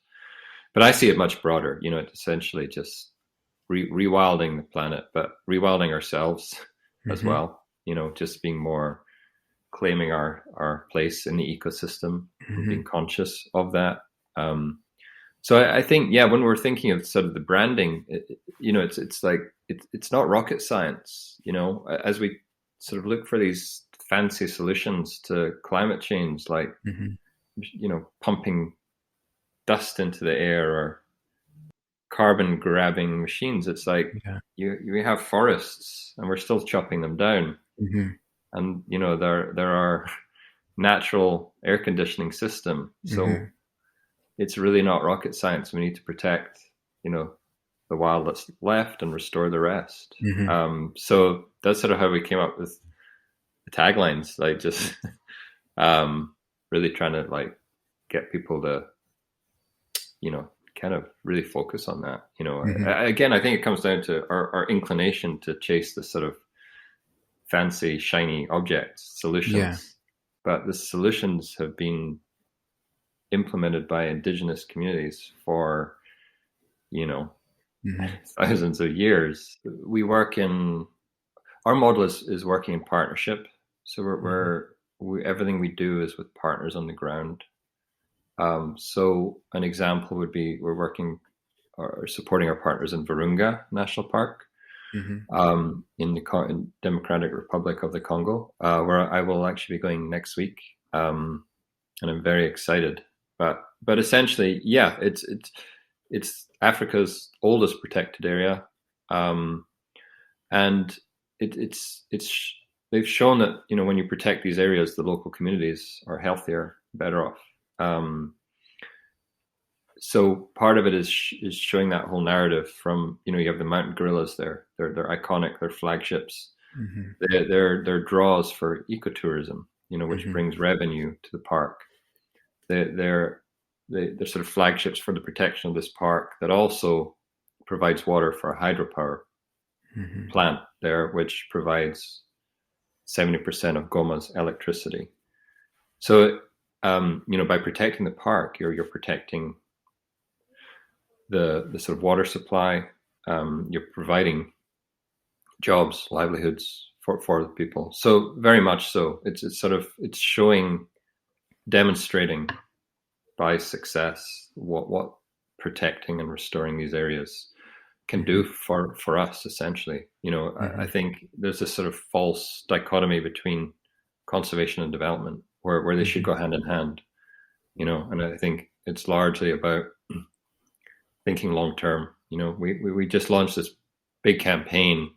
Speaker 1: But I see it much broader. It's essentially just rewilding the planet, but rewilding ourselves as well. Just being more, claiming our place in the ecosystem, and being conscious of that. So I think, yeah, when we're thinking of sort of the branding, it's like it's not rocket science. As we sort of look for these fancy solutions to climate change, like pumping dust into the air or carbon grabbing machines. It's like we have forests and we're still chopping them down. And there are natural air conditioning system. So it's really not rocket science. We need to protect, the wild that's left and restore the rest. So that's sort of how we came up with the taglines, like just really trying to like get people to, kind of really focus on that. Again, I think it comes down to our inclination to chase this sort of fancy, shiny objects, solutions.
Speaker 2: Yeah.
Speaker 1: But the solutions have been implemented by indigenous communities for, thousands of years. We work our model is working in partnership. So everything we do is with partners on the ground. So an example would be we're working or supporting our partners in Virunga National Park, in the Democratic Republic of the Congo, where I will actually be going next week, and I'm very excited. But essentially, yeah, it's Africa's oldest protected area, and they've shown that when you protect these areas, the local communities are healthier, better off. So part of it is showing that whole narrative from, you have the mountain gorillas there. They're iconic. They're flagships. They're draws for ecotourism, which brings revenue to the park. They're they're sort of flagships for the protection of this park that also provides water for a hydropower plant there, which provides 70% of Goma's electricity. So, by protecting the park, you're protecting the sort of water supply. You're providing jobs, livelihoods for the people. So very much so. It's demonstrating by success what protecting and restoring these areas can do for us, essentially. I think there's this sort of false dichotomy between conservation and development where they should go hand in hand, and I think it's largely about thinking long term. We just launched this big campaign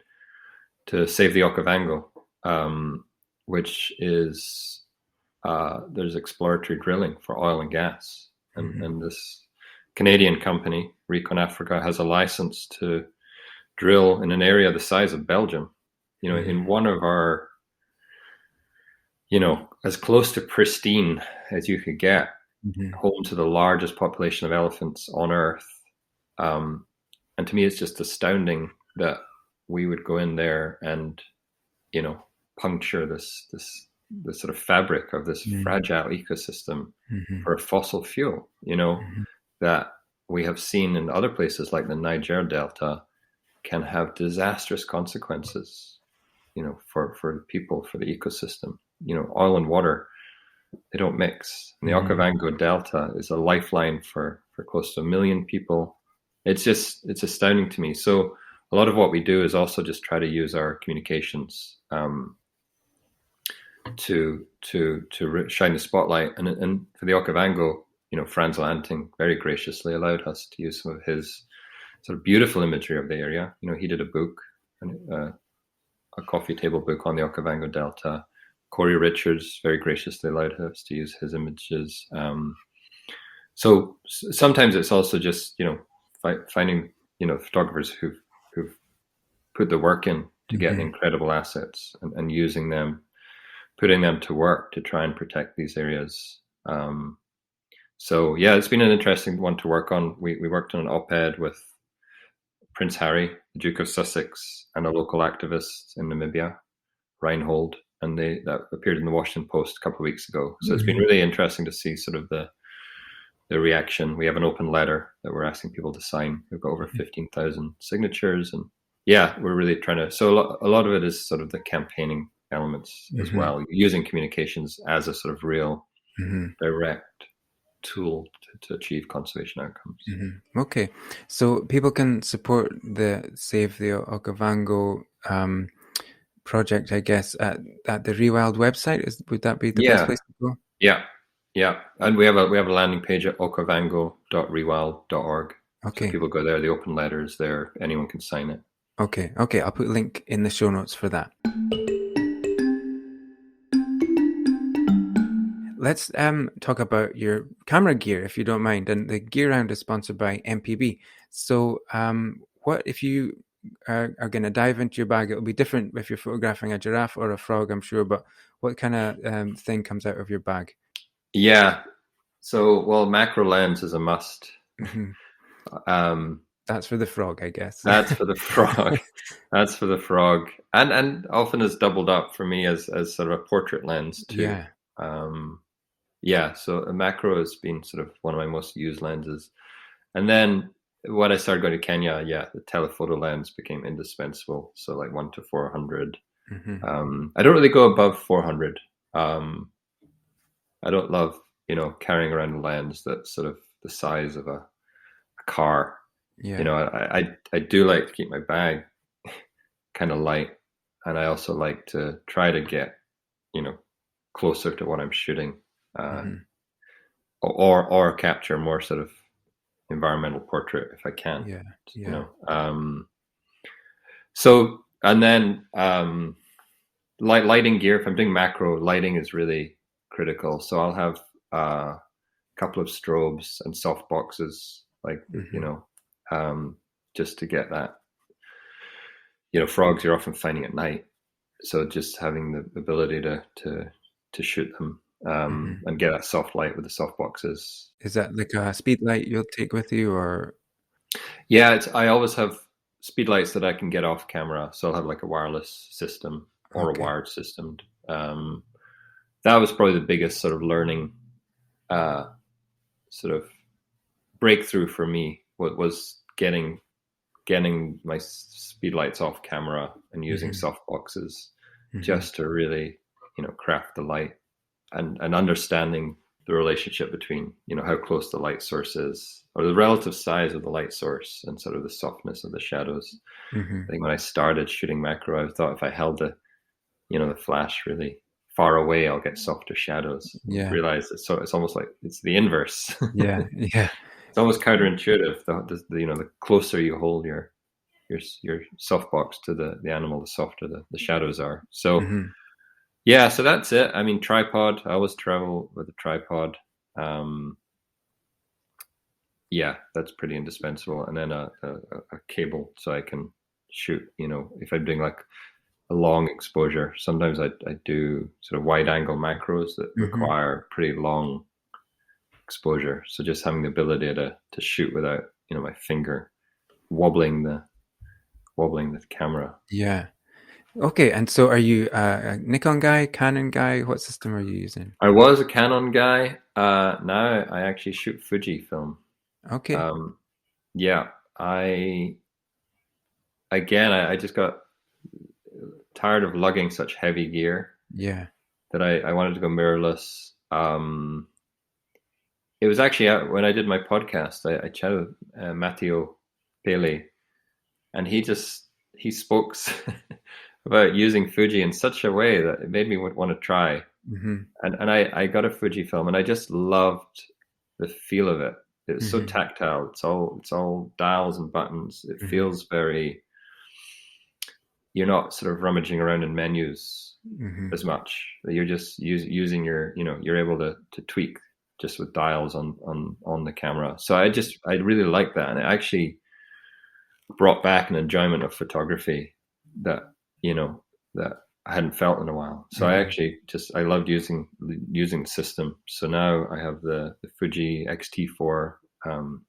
Speaker 1: to save the Okavango, which is there's exploratory drilling for oil and gas, and this Canadian company, Recon Africa, has a license to drill in an area the size of Belgium, in one of our, as close to pristine as you could get, home to the largest population of elephants on Earth. And to me, it's just astounding that we would go in there and, puncture this sort of fabric of this fragile ecosystem for a fossil fuel, that we have seen in other places like the Niger Delta can have disastrous consequences, for the people, for the ecosystem. Oil and water, they don't mix. And the Okavango Delta is a lifeline for close to 1 million people. It's astounding to me. So a lot of what we do is also just try to use our communications to shine the spotlight. And for the Okavango, Franz Lanting very graciously allowed us to use some of his sort of beautiful imagery of the area. He did a book, a coffee table book on the Okavango Delta. Corey Richards very graciously allowed us to use his images. So sometimes it's also just, finding, photographers who've put the work in to get incredible assets and using them, putting them to work to try and protect these areas. So yeah, it's been an interesting one to work on. We worked on an op-ed with Prince Harry, the Duke of Sussex, and a local activist in Namibia, Reinhold, and that appeared in the Washington Post a couple of weeks ago. So it's been really interesting to see sort of the reaction. We have an open letter that we're asking people to sign. We've got over 15,000 signatures, and yeah, we're really trying to. So a lot of it is sort of the campaigning elements as well, using communications as a sort of real direct tool to achieve conservation outcomes.
Speaker 2: Okay, so people can support the Save the Okavango project, I guess, at the Rewild website. Would that be the best place to go?
Speaker 1: Yeah, and we have a landing page at okavango.rewild.org.
Speaker 2: Okay,
Speaker 1: so people go there. The open letter is there. Anyone can sign it.
Speaker 2: Okay, I'll put a link in the show notes for that. Let's talk about your camera gear, if you don't mind. And the Gear Round is sponsored by MPB. So what if you are going to dive into your bag? It'll be different if you're photographing a giraffe or a frog, I'm sure. But what kind of thing comes out of your bag?
Speaker 1: Yeah. So, macro lens is a must.
Speaker 2: That's for the frog, I guess.
Speaker 1: That's for the frog. That's for the frog. And often is doubled up for me as sort of a portrait lens too. So a macro has been sort of one of my most used lenses. And then when I started going to Kenya, the telephoto lens became indispensable. So like 1:400. I don't really go above 400. I don't love, carrying around a lens that's sort of the size of a car. I do like to keep my bag kind of light, and I also like to try to get, closer to what I'm shooting. Or capture more sort of environmental portrait if I can. So, and then lighting gear. If I'm doing macro, lighting is really critical. So I'll have a couple of strobes and soft boxes, just to get that. Frogs you're often finding at night, so just having the ability to shoot them and get that soft light with the soft boxes.
Speaker 2: Is that like a speed light you'll take with you, or?
Speaker 1: Yeah, I always have speed lights that I can get off camera, so I'll have like a wireless system or a wired system. That was probably the biggest sort of learning, sort of breakthrough for me. What was getting my speed lights off camera and using soft boxes just to really, craft the light and understanding the relationship between, how close the light source is, or the relative size of the light source and sort of the softness of the shadows. I think when I started shooting macro, I thought if I held the flash really far away, I'll get softer shadows.
Speaker 2: Yeah.
Speaker 1: Realize it's almost like it's the inverse.
Speaker 2: Yeah.
Speaker 1: It's almost counterintuitive. The closer you hold your softbox to the animal, the softer the shadows are. So yeah, so that's it. I mean, tripod. I always travel with a tripod. Yeah, that's pretty indispensable. And then a cable so I can shoot. If I'm doing like a long exposure, sometimes I do sort of wide angle macros that require pretty long exposure. So just having the ability to shoot without my finger wobbling the camera.
Speaker 2: Yeah. Okay, and so are you a Nikon guy, Canon guy? What system are you using?
Speaker 1: I was a Canon guy. Now I actually shoot Fujifilm.
Speaker 2: Okay.
Speaker 1: Yeah, I just got tired of lugging such heavy gear.
Speaker 2: Yeah.
Speaker 1: That I wanted to go mirrorless. It was actually when I did my podcast, I chatted with Matteo Pele, and he spoke about using Fuji in such a way that it made me want to try. And I got a Fujifilm, and I just loved the feel of it. It's so tactile. It's all dials and buttons. It feels very. You're not sort of rummaging around in menus as much. You're just using your, you're able to tweak just with dials on the camera. So I really like that, and it actually brought back an enjoyment of photography that that I hadn't felt in a while. So I actually I loved using the system. So now I have the Fuji X-T4. And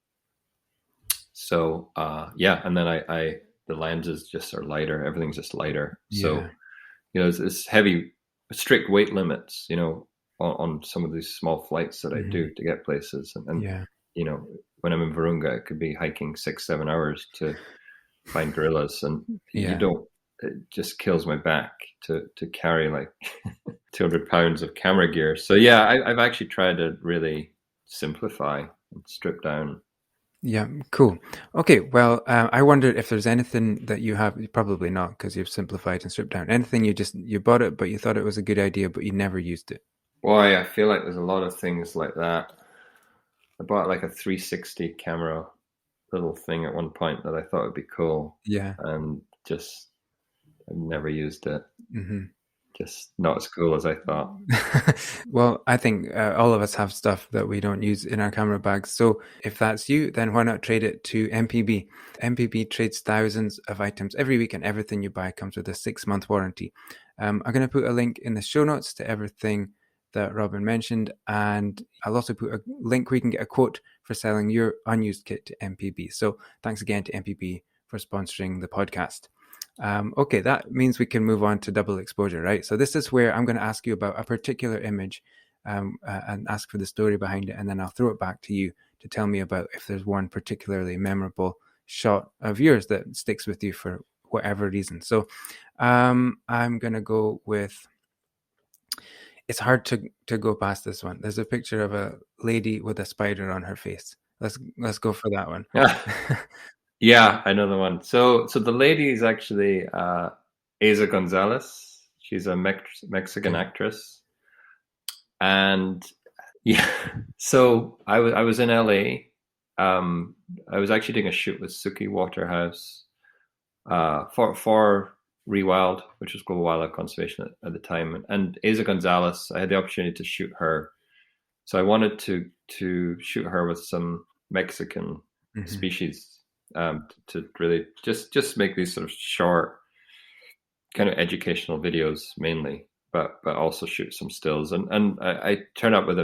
Speaker 1: then the lenses just are lighter. Everything's just lighter. So it's heavy, strict weight limits. On some of these small flights that I do to get places, and when I'm in Virunga, it could be hiking 6-7 hours to find gorillas, and it just kills my back to carry like 200 pounds of camera gear. So yeah, I've actually tried to really simplify and strip down.
Speaker 2: Yeah, cool. Okay, well, I wondered if there's anything that you have, probably not because you've simplified and stripped down, anything you bought it, but you thought it was a good idea, but you never used it.
Speaker 1: Boy, I feel like there's a lot of things like that. I bought like a 360 camera little thing at one point that I thought would be cool.
Speaker 2: Yeah.
Speaker 1: And just I've never used it. Just not as cool as I thought.
Speaker 2: Well, I think all of us have stuff that we don't use in our camera bags. So if that's you, then why not trade it to MPB? MPB trades thousands of items every week, and everything you buy comes with a 6-month warranty. I'm going to put a link in the show notes to everything that Robin mentioned, and I'll also put a link where you can get a quote for selling your unused kit to MPB. So thanks again to MPB for sponsoring the podcast. Okay, that means we can move on to double exposure, right? So this is where I'm going to ask you about a particular image and ask for the story behind it, and then I'll throw it back to you to tell me about if there's one particularly memorable shot of yours that sticks with you for whatever reason. So I'm going to go with... It's hard to go past this one. There's a picture of a lady with a spider on her face. Let's go for that one.
Speaker 1: Yeah, I know the one. So the lady is actually Eiza Gonzalez. She's a Mexican actress, and yeah. So I was in LA. I was actually doing a shoot with Suki Waterhouse for Rewild, which was Global Wildlife Conservation at the time, and Eiza Gonzalez. I had the opportunity to shoot her, so I wanted to shoot her with some Mexican species. To really just make these sort of short kind of educational videos mainly. but also shoot some stills. And I turned up with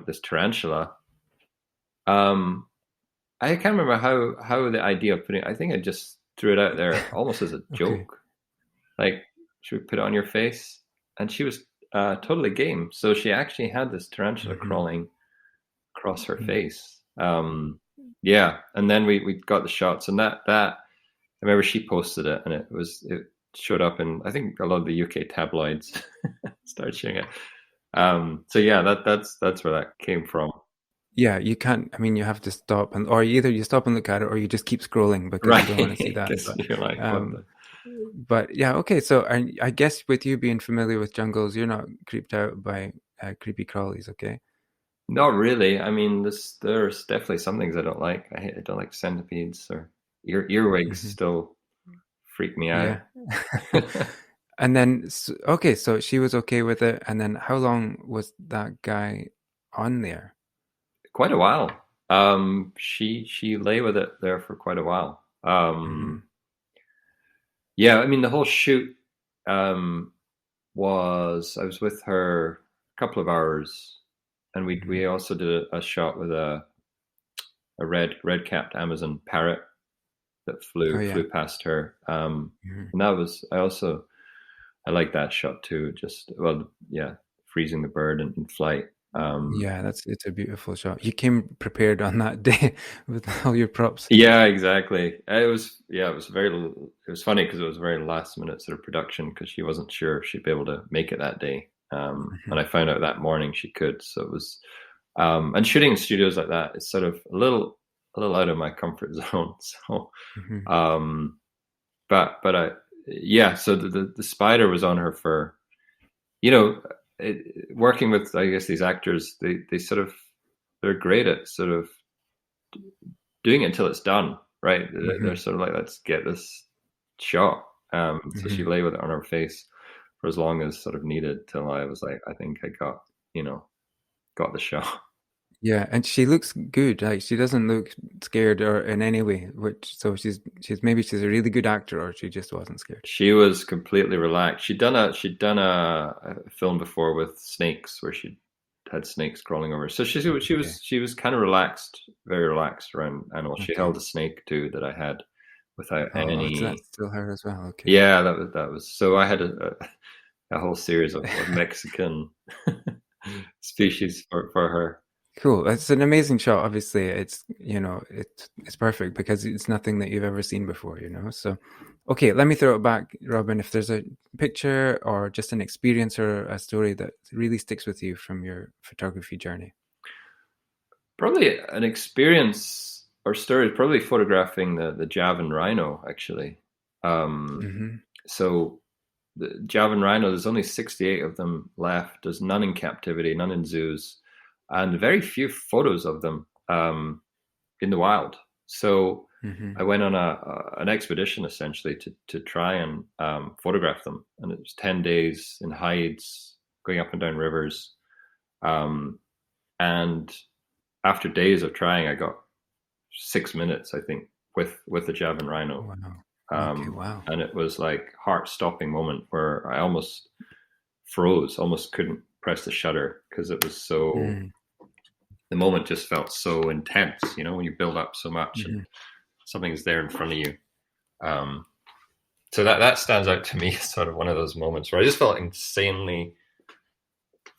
Speaker 1: this tarantula. I can't remember how the idea of putting. I think I just threw it out there almost as a
Speaker 2: Okay.
Speaker 1: joke. Like, should we put it on your face? And she was totally game. So she actually had this tarantula
Speaker 2: Mm-hmm.
Speaker 1: crawling across her
Speaker 2: Mm-hmm.
Speaker 1: face. Yeah, and then we got the shots, and that I remember she posted it, and it showed up in, I think, a lot of the UK tabloids started sharing it. So yeah, that's where that came from.
Speaker 2: Yeah, you can't. I mean, you have to stop, or either you stop and look at it, or you just keep scrolling because you don't want to see
Speaker 1: Right.
Speaker 2: that.
Speaker 1: Guess you're like, what the?
Speaker 2: But yeah, okay. So I guess with you being familiar with jungles, you're not creeped out by creepy crawlies, okay?
Speaker 1: Not really. I mean, there's definitely some things I don't like. I don't like centipedes, or earwigs
Speaker 2: Hmm.
Speaker 1: still freak me out.
Speaker 2: Yeah. And then, okay, so she was okay with it. And then how long was that guy on there?
Speaker 1: Quite a while. She lay with it there for quite a while.
Speaker 2: Hmm.
Speaker 1: Yeah, I mean, the whole shoot um, was, I was with her a couple of hours, and we
Speaker 2: Hmm.
Speaker 1: also did a shot with a red-capped Amazon parrot that
Speaker 2: Oh, yeah.
Speaker 1: flew past her.
Speaker 2: Hmm.
Speaker 1: And that was, I like that shot too. Just, well, yeah, freezing the bird in flight.
Speaker 2: Yeah, it's a beautiful shot. You came prepared on that day with all your props.
Speaker 1: Yeah, exactly. It was funny because it was a very last minute sort of production, because she wasn't sure if she'd be able to make it that day. And
Speaker 2: Hmm.
Speaker 1: I found out that morning she could. So it was, and shooting in studios like that is sort of a little out of my comfort zone. So,
Speaker 2: Hmm.
Speaker 1: um, but yeah, so the spider was on her for, you know, working with, I guess, these actors, they sort of, they're great at sort of doing it until it's done, right? They're
Speaker 2: Hmm.
Speaker 1: sort of like, let's get this shot. So she
Speaker 2: Hmm.
Speaker 1: lay with it on her face for as long as sort of needed, till I was like, I think I got, got the shot.
Speaker 2: Yeah, and she looks good. Like she doesn't look scared or in any way. Which so she's a really good actor, or she just wasn't scared.
Speaker 1: She was completely relaxed. She'd done a film before with snakes, where she had snakes crawling over. So
Speaker 2: Okay,
Speaker 1: she was kind of relaxed, very relaxed around animals. She
Speaker 2: okay.
Speaker 1: held a snake too that I had without
Speaker 2: Oh, so
Speaker 1: any.
Speaker 2: that's still her as well. Okay.
Speaker 1: Yeah, that was. So I had a whole series of Mexican species for her.
Speaker 2: Cool. It's an amazing shot. Obviously, it's perfect because it's nothing that you've ever seen before, you know. So, okay, let me throw it back, Robin. If there's a picture or just an experience or a story that really sticks with you from your photography journey.
Speaker 1: Probably an experience or story, probably photographing the Javan rhino, actually. Um,
Speaker 2: Mm-hmm.
Speaker 1: so the Javan rhino, there's only 68 of them left. There's none in captivity, none in zoos, and very few photos of them in the wild. So
Speaker 2: Mm-hmm.
Speaker 1: I went on an expedition, essentially, to try and photograph them, and it was 10 days in hides, going up and down rivers. Um, and after days of trying, I got 6 minutes, I think, with the Javan rhino.
Speaker 2: Wow. Okay. Wow.
Speaker 1: And it was like heart-stopping moment where I almost froze, almost couldn't press the shutter, because it was so,
Speaker 2: Mm-hmm.
Speaker 1: the moment just felt so intense, when you build up so much and
Speaker 2: Mm-hmm.
Speaker 1: something's there in front of you. Um, so that stands out to me as sort of one of those moments where I just felt insanely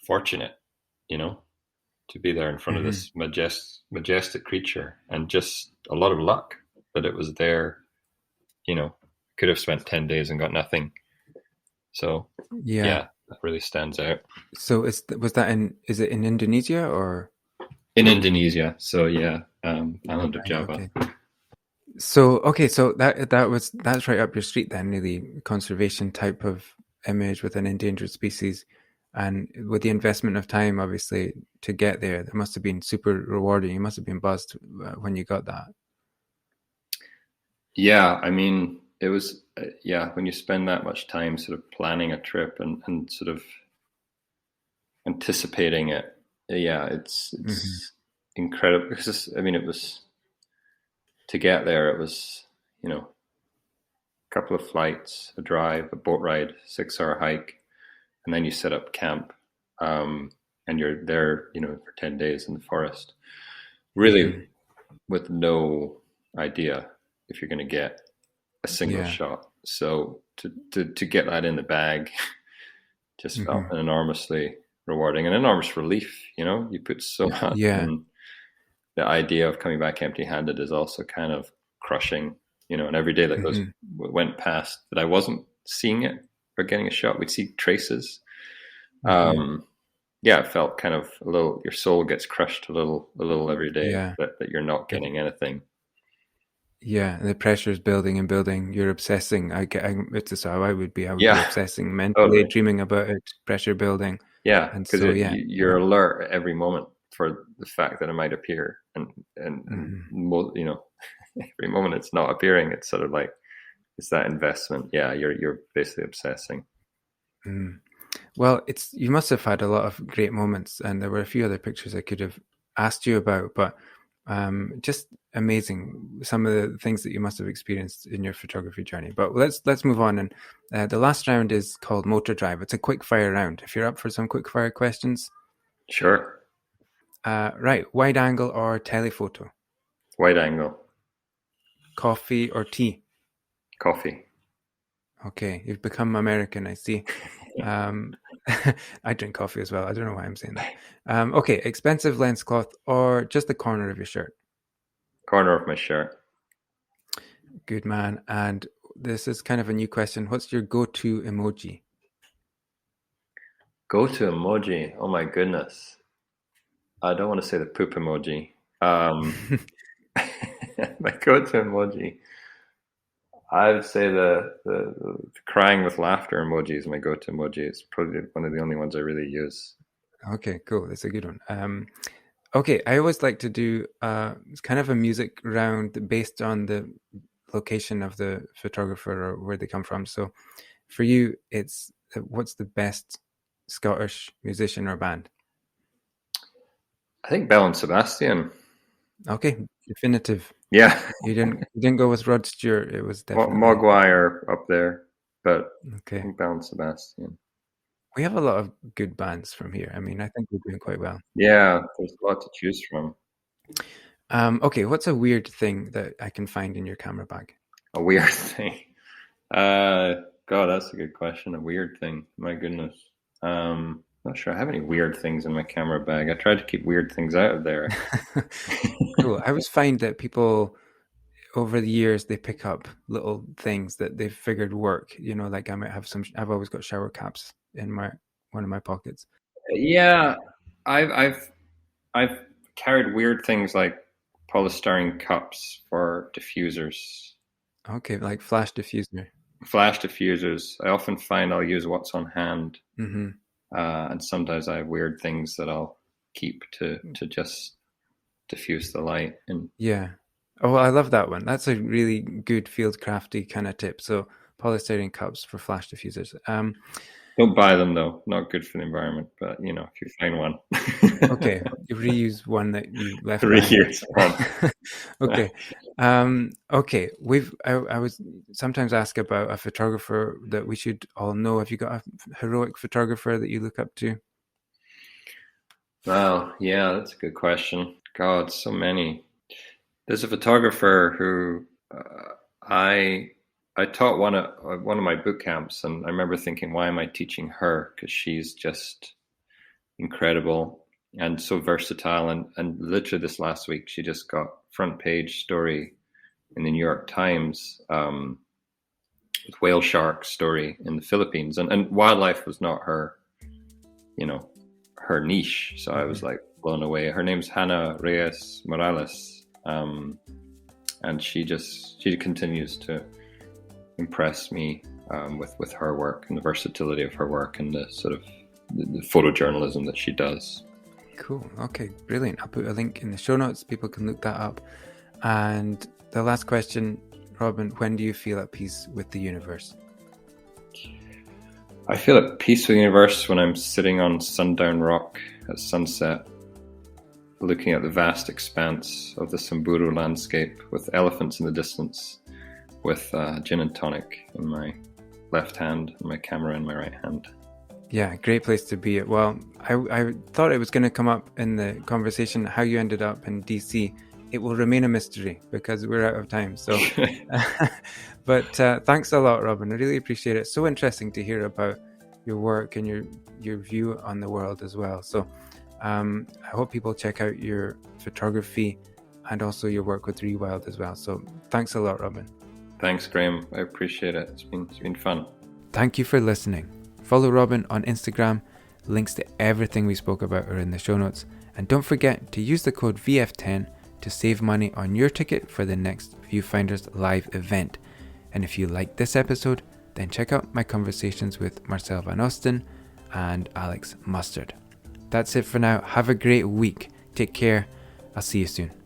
Speaker 1: fortunate, you know, to be there in front of
Speaker 2: Mm-hmm.
Speaker 1: this majestic creature, and just a lot of luck that it was there. Could have spent 10 days and got nothing. So
Speaker 2: Yeah.
Speaker 1: yeah, that really stands out.
Speaker 2: So is it in Indonesia or?
Speaker 1: In Indonesia. So yeah, island of
Speaker 2: Right.
Speaker 1: Java.
Speaker 2: Okay. So okay, so that's right up your street then, really conservation type of image with an endangered species, and with the investment of time, obviously, to get there, that must have been super rewarding. You must have been buzzed when you got that.
Speaker 1: Yeah, I mean, it was, yeah, when you spend that much time sort of planning a trip, and sort of anticipating it, yeah,
Speaker 2: Hmm.
Speaker 1: it's incredible. Because I mean, it was, to get there, it was, a couple of flights, a drive, a boat ride, 6 hour hike, and then you set up camp, and you're there, for 10 days in the forest, really with no idea if you're going to get a single shot. So to get that in the bag just felt enormously rewarding, an enormous relief. You put so much in. The idea of coming back empty-handed is also kind of crushing, and every day that went past that I wasn't seeing it or getting a shot, we'd see traces. It felt kind of a little, your soul gets crushed a little every day that you're not getting anything.
Speaker 2: Yeah, and the pressure is building and building. You're obsessing. It's how I would be. I would be obsessing mentally, dreaming about it, pressure building.
Speaker 1: Yeah, because you're alert at every moment for the fact that it might appear, and every moment it's not appearing, it's sort of like, it's that investment. Yeah, you're basically obsessing.
Speaker 2: Well, you must have had a lot of great moments, and there were a few other pictures I could have asked you about, but just amazing some of the things that you must have experienced in your photography journey. But let's move on, and the last round is called Motor Drive. It's a quick fire round. If you're up for some quick fire questions.
Speaker 1: Sure.
Speaker 2: Right, wide angle or telephoto?
Speaker 1: Wide angle.
Speaker 2: Coffee or tea?
Speaker 1: Coffee.
Speaker 2: Okay, you've become American, I see. I drink coffee as well. I don't know why I'm saying that. Okay, expensive lens cloth or just the corner of your shirt?
Speaker 1: Corner of my shirt.
Speaker 2: Good man. And this is kind of a new question. What's your go-to emoji?
Speaker 1: Go-to emoji? Oh my goodness. I don't want to say the poop emoji. My go-to emoji, I would say the crying with laughter emoji is my go-to emoji. It's probably one of the only ones I really use.
Speaker 2: Okay, cool. That's a good one. Okay, I always like to do it's kind of a music round based on the location of the photographer or where they come from. So for you, it's what's the best Scottish musician or band?
Speaker 1: I think Bell and Sebastian.
Speaker 2: Okay, definitive.
Speaker 1: Yeah.
Speaker 2: You didn't go with Rod Stewart. It was definitely
Speaker 1: Mogwai up there, but
Speaker 2: okay.
Speaker 1: I think Bell and Sebastian.
Speaker 2: We have a lot of good bands from here. I mean, I think we're doing quite well.
Speaker 1: Yeah, there's a lot to choose from.
Speaker 2: Okay, what's a weird thing that I can find in your camera bag?
Speaker 1: A weird thing? God, that's a good question. A weird thing. My goodness. Not sure I have any weird things in my camera bag. I try to keep weird things out of there.
Speaker 2: Cool. I always find that people over the years, they pick up little things that they've figured work. Like I might have I've always got shower caps in one of my pockets.
Speaker 1: Yeah, I've carried weird things like polystyrene cups for diffusers.
Speaker 2: Okay, like flash diffuser.
Speaker 1: Flash diffusers. I often find I'll use what's on hand. Mm-hmm. And sometimes I have weird things that I'll keep to just diffuse the light.
Speaker 2: Yeah. Oh, well, I love that one. That's a really good field crafty kind of tip. So polystyrene cups for flash diffusers.
Speaker 1: Don't buy them though. Not good for the environment. But if you find one.
Speaker 2: Okay, you reuse one that you left.
Speaker 1: Reuse one.
Speaker 2: Okay. Okay. I was sometimes asked about a photographer that we should all know. Have you got a heroic photographer that you look up to?
Speaker 1: Wow. Yeah, that's a good question. God, so many. There's a photographer who I taught one of my boot camps, and I remember thinking, why am I teaching her? Because she's just incredible and so versatile. And literally this last week, she just got front page story in the New York Times with whale shark story in the Philippines. And wildlife was not her, her niche. So I was like blown away. Her name's Hannah Reyes Morales. And she continues to impress me with her work and the versatility of her work and the sort of the photojournalism that she does.
Speaker 2: Cool. Okay, brilliant. I'll put a link in the show notes. People can look that up. And the last question, Robin, when do you feel at peace with the universe?
Speaker 1: I feel at peace with the universe when I'm sitting on Sundown Rock at sunset, looking at the vast expanse of the Samburu landscape with elephants in the distance, with gin and tonic in my left hand and my camera in my right hand.
Speaker 2: Yeah, great place to be at. Well, I thought it was going to come up in the conversation how you ended up in DC. It will remain a mystery because we're out of time. So, but thanks a lot, Robin. I really appreciate it. So interesting to hear about your work and your view on the world as well. So, I hope people check out your photography and also your work with Rewild as well. So, thanks a lot, Robin.
Speaker 1: Thanks, Graham. I appreciate it. It's been fun.
Speaker 2: Thank you for listening. Follow Robin on Instagram. Links to everything we spoke about are in the show notes. And don't forget to use the code VF10 to save money on your ticket for the next Viewfinders live event. And if you like this episode, then check out my conversations with Marcel Van Osten and Alex Mustard. That's it for now. Have a great week. Take care. I'll see you soon.